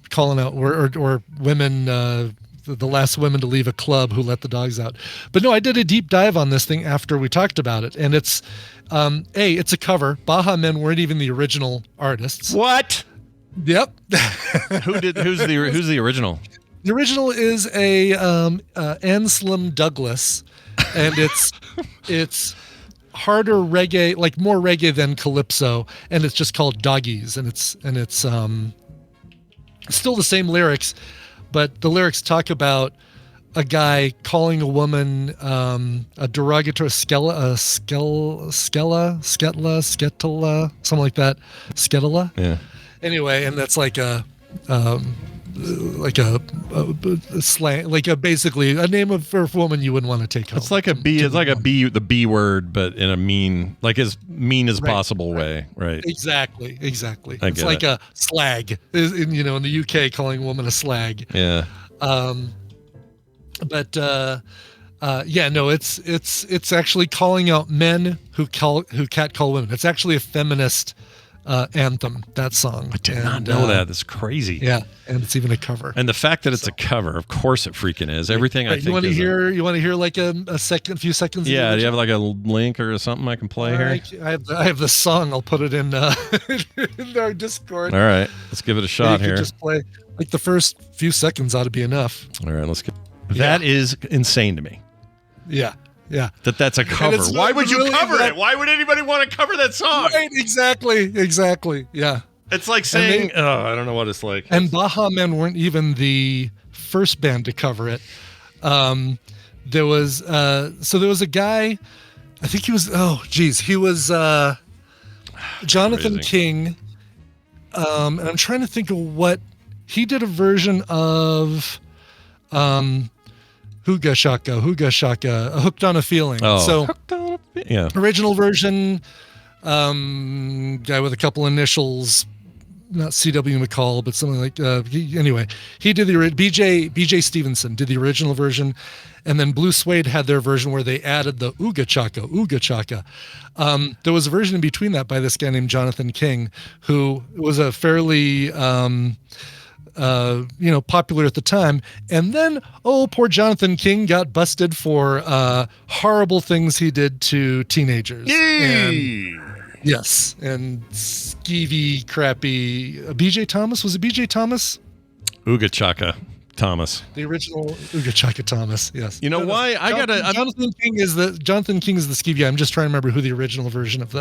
Speaker 5: calling out or women, the last women to leave a club who let the dogs out. But no, I did a deep dive on this thing after we talked about it, and it's it's a cover. Baha Men weren't even the original artists.
Speaker 4: What?
Speaker 5: Yep.
Speaker 4: Who's the original?
Speaker 5: The original is a Anselm Douglas, and it's harder reggae, like more reggae than calypso, and it's just called Doggies, and it's still the same lyrics, but the lyrics talk about a guy calling a woman a derogatory sketla, something like that, sketala.
Speaker 4: Yeah.
Speaker 5: Anyway, and that's like a slang, basically a name for a woman you wouldn't want to take home.
Speaker 4: It's like a B. It's like a B, the B word, but in a mean, like as mean as possible way, right?
Speaker 5: Exactly.
Speaker 4: It's
Speaker 5: like a slag, in the UK, calling a woman a slag.
Speaker 4: Yeah.
Speaker 5: It's actually calling out men who catcall women. It's actually a feminist anthem, that song.
Speaker 4: I did not know that. That's crazy.
Speaker 5: Yeah, and it's even a cover.
Speaker 4: And the fact that it's a cover, of course it freaking is. Everything I think.
Speaker 5: You want to hear like a few seconds?
Speaker 4: Yeah, do you have like a link or something I can play here?
Speaker 5: I have the song. I'll put it in in our Discord.
Speaker 4: All right, let's give it a shot here.
Speaker 5: Just play like the first few seconds ought to be enough.
Speaker 4: All right, let's get. That is insane to me.
Speaker 5: Yeah. Yeah.
Speaker 4: That's a cover. Why would you cover it? Why would anybody want to cover that song?
Speaker 5: Right, exactly. Yeah.
Speaker 4: It's like saying, I don't know what it's like.
Speaker 5: And Baha Men weren't even the first band to cover it. There was a guy, I think he was, he was Jonathan King. And I'm trying to think of what, he did a version of Hooga Shaka, Hooked on a Feeling. Original version, guy with a couple initials, not C.W. McCall, but something like, anyway, he did BJ Stevenson did the original version, and then Blue Suede had their version where they added the Ooga Chaka. There was a version in between that by this guy named Jonathan King, who was a fairly, popular at the time. And then, poor Jonathan King got busted for horrible things he did to teenagers. And skeevy, crappy. BJ Thomas? Was it BJ Thomas?
Speaker 4: Ooga Chaka Thomas.
Speaker 5: The original Ooga Chaka Thomas, yes.
Speaker 4: You know why?
Speaker 5: Jonathan King is the skeevy guy. I'm just trying to remember who the original version of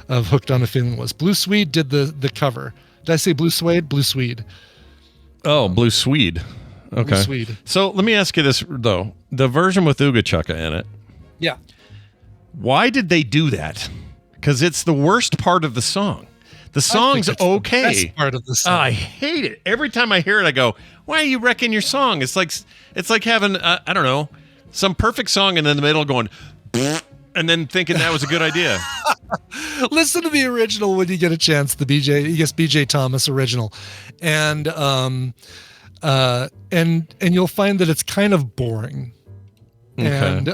Speaker 5: Hooked on a Feeling was. Blue Swede did the cover. Did I say Blue Suede? Blue Swede.
Speaker 4: Oh, Blue Swede. Okay.
Speaker 5: Blue Swede.
Speaker 4: So let me ask you this, though. The version with Ooga Chaka in it.
Speaker 5: Yeah.
Speaker 4: Why did they do that? Because it's the worst part of the song. The song's okay.
Speaker 5: The best part of the song.
Speaker 4: I hate it. Every time I hear it, I go, why are you wrecking your song? It's like having, I don't know, some perfect song and in the middle going, and then thinking that was a good idea.
Speaker 5: Listen to the original when you get a chance. The BJ Thomas original, and you'll find that it's kind of boring.
Speaker 4: Okay.
Speaker 5: And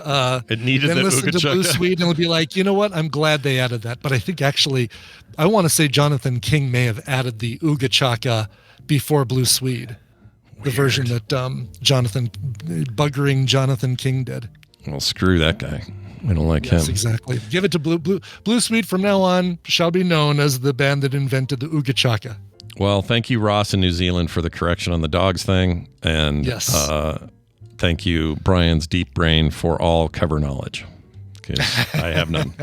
Speaker 4: it needed
Speaker 5: then listen to Blue Swede, and it'll be like, you know what? I'm glad they added that. But I think actually, I want to say Jonathan King may have added the Ooga Chaka before Blue Swede, the version that buggering Jonathan King did.
Speaker 4: Well, screw that guy. I don't like him.
Speaker 5: Exactly. Give it to Blue Swede from now on shall be known as the band that invented the Ooga Chaka.
Speaker 4: Well, thank you, Ross in New Zealand, for the correction on the dogs thing. And thank you, Brian's Deep Brain, for all cover knowledge, because I have none.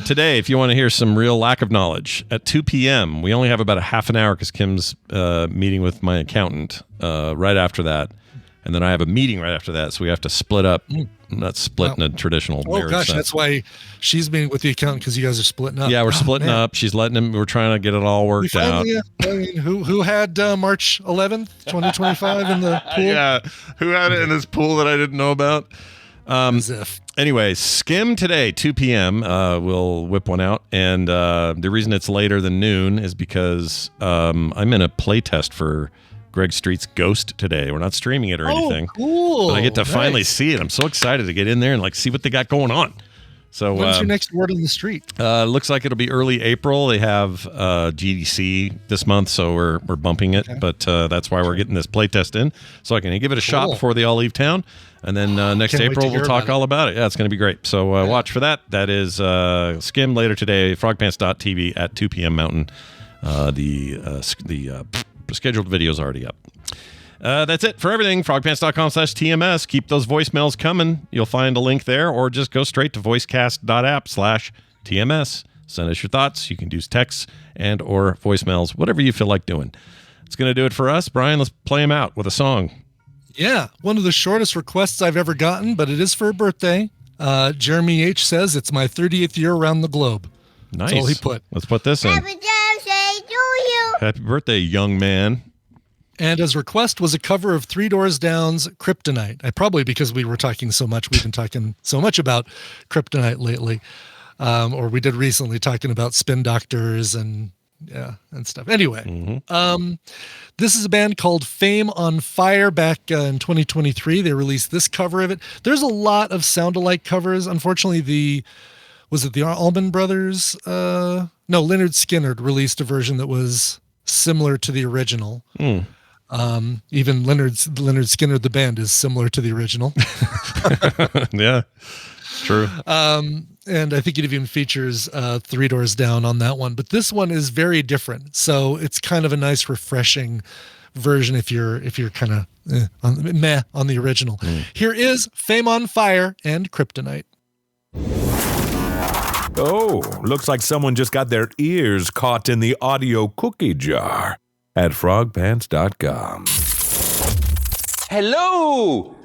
Speaker 4: Today, if you want to hear some real lack of knowledge, at 2 p.m., we only have about a half an hour because Kim's meeting with my accountant right after that. And then I have a meeting right after that, so we have to split up. Not split in a traditional marriage sense.
Speaker 5: That's why she's meeting with the accountant, because you guys are splitting up.
Speaker 4: Yeah, we're splitting up. She's letting him. We're trying to get it all worked out.
Speaker 5: I mean, who had March 11th, 2025 in the pool?
Speaker 4: Yeah, who had it in his pool that I didn't know about?
Speaker 5: As if.
Speaker 4: Anyway, Skim today, 2 p.m. We'll whip one out. And the reason it's later than noon is because I'm in a play test for Greg Street's Ghost today. We're not streaming it or anything.
Speaker 5: Cool.
Speaker 4: But I get to finally
Speaker 5: Nice.
Speaker 4: see it. I'm so excited to get in there and like see what they got going on. So
Speaker 5: When's your next word on the street?
Speaker 4: looks like it'll be early April. They have GDC this month, so we're bumping it. Okay. But that's why we're getting this playtest in, so I can give it a shot before they all leave town. And then next April, we'll talk all about it. Yeah, it's going to be great. So watch for that. That is Skim later today, frogpants.tv at 2 p.m. Mountain. The scheduled video is already up. That's it for everything. Frogpants.com/TMS. Keep those voicemails coming. You'll find a link there, or just go straight to voicecast.app/TMS. Send us your thoughts. You can use texts and or voicemails, whatever you feel like doing. It's going to do it for us. Brian, let's play him out with a song.
Speaker 5: Yeah, one of the shortest requests I've ever gotten, but it is for a birthday. Jeremy H. says, it's my 30th year around the globe.
Speaker 4: Nice.
Speaker 5: That's all he put.
Speaker 4: Let's put this in.
Speaker 11: Happy birthday to you.
Speaker 4: Happy birthday, young man.
Speaker 5: And his request was a cover of Three Doors Down's Kryptonite. Probably because we were talking so much. We've been talking so much about Kryptonite lately. Or we did recently talking about spin doctors and stuff. Anyway, this is a band called Fame on Fire. Back in 2023, they released this cover of it. There's a lot of sound-alike covers. Unfortunately, was it the Allman Brothers? No, Lynyrd Skynyrd released a version that was similar to the original. Even Lynyrd Skynyrd, the band, is similar to the original.
Speaker 4: Yeah, true.
Speaker 5: And I think it even features Three Doors Down on that one. But this one is very different. So it's kind of a nice, refreshing version if you're kind of meh on the original. Here is Fame on Fire and Kryptonite.
Speaker 12: Oh, looks like someone just got their ears caught in the audio cookie jar at frogpants.com.
Speaker 1: Hello!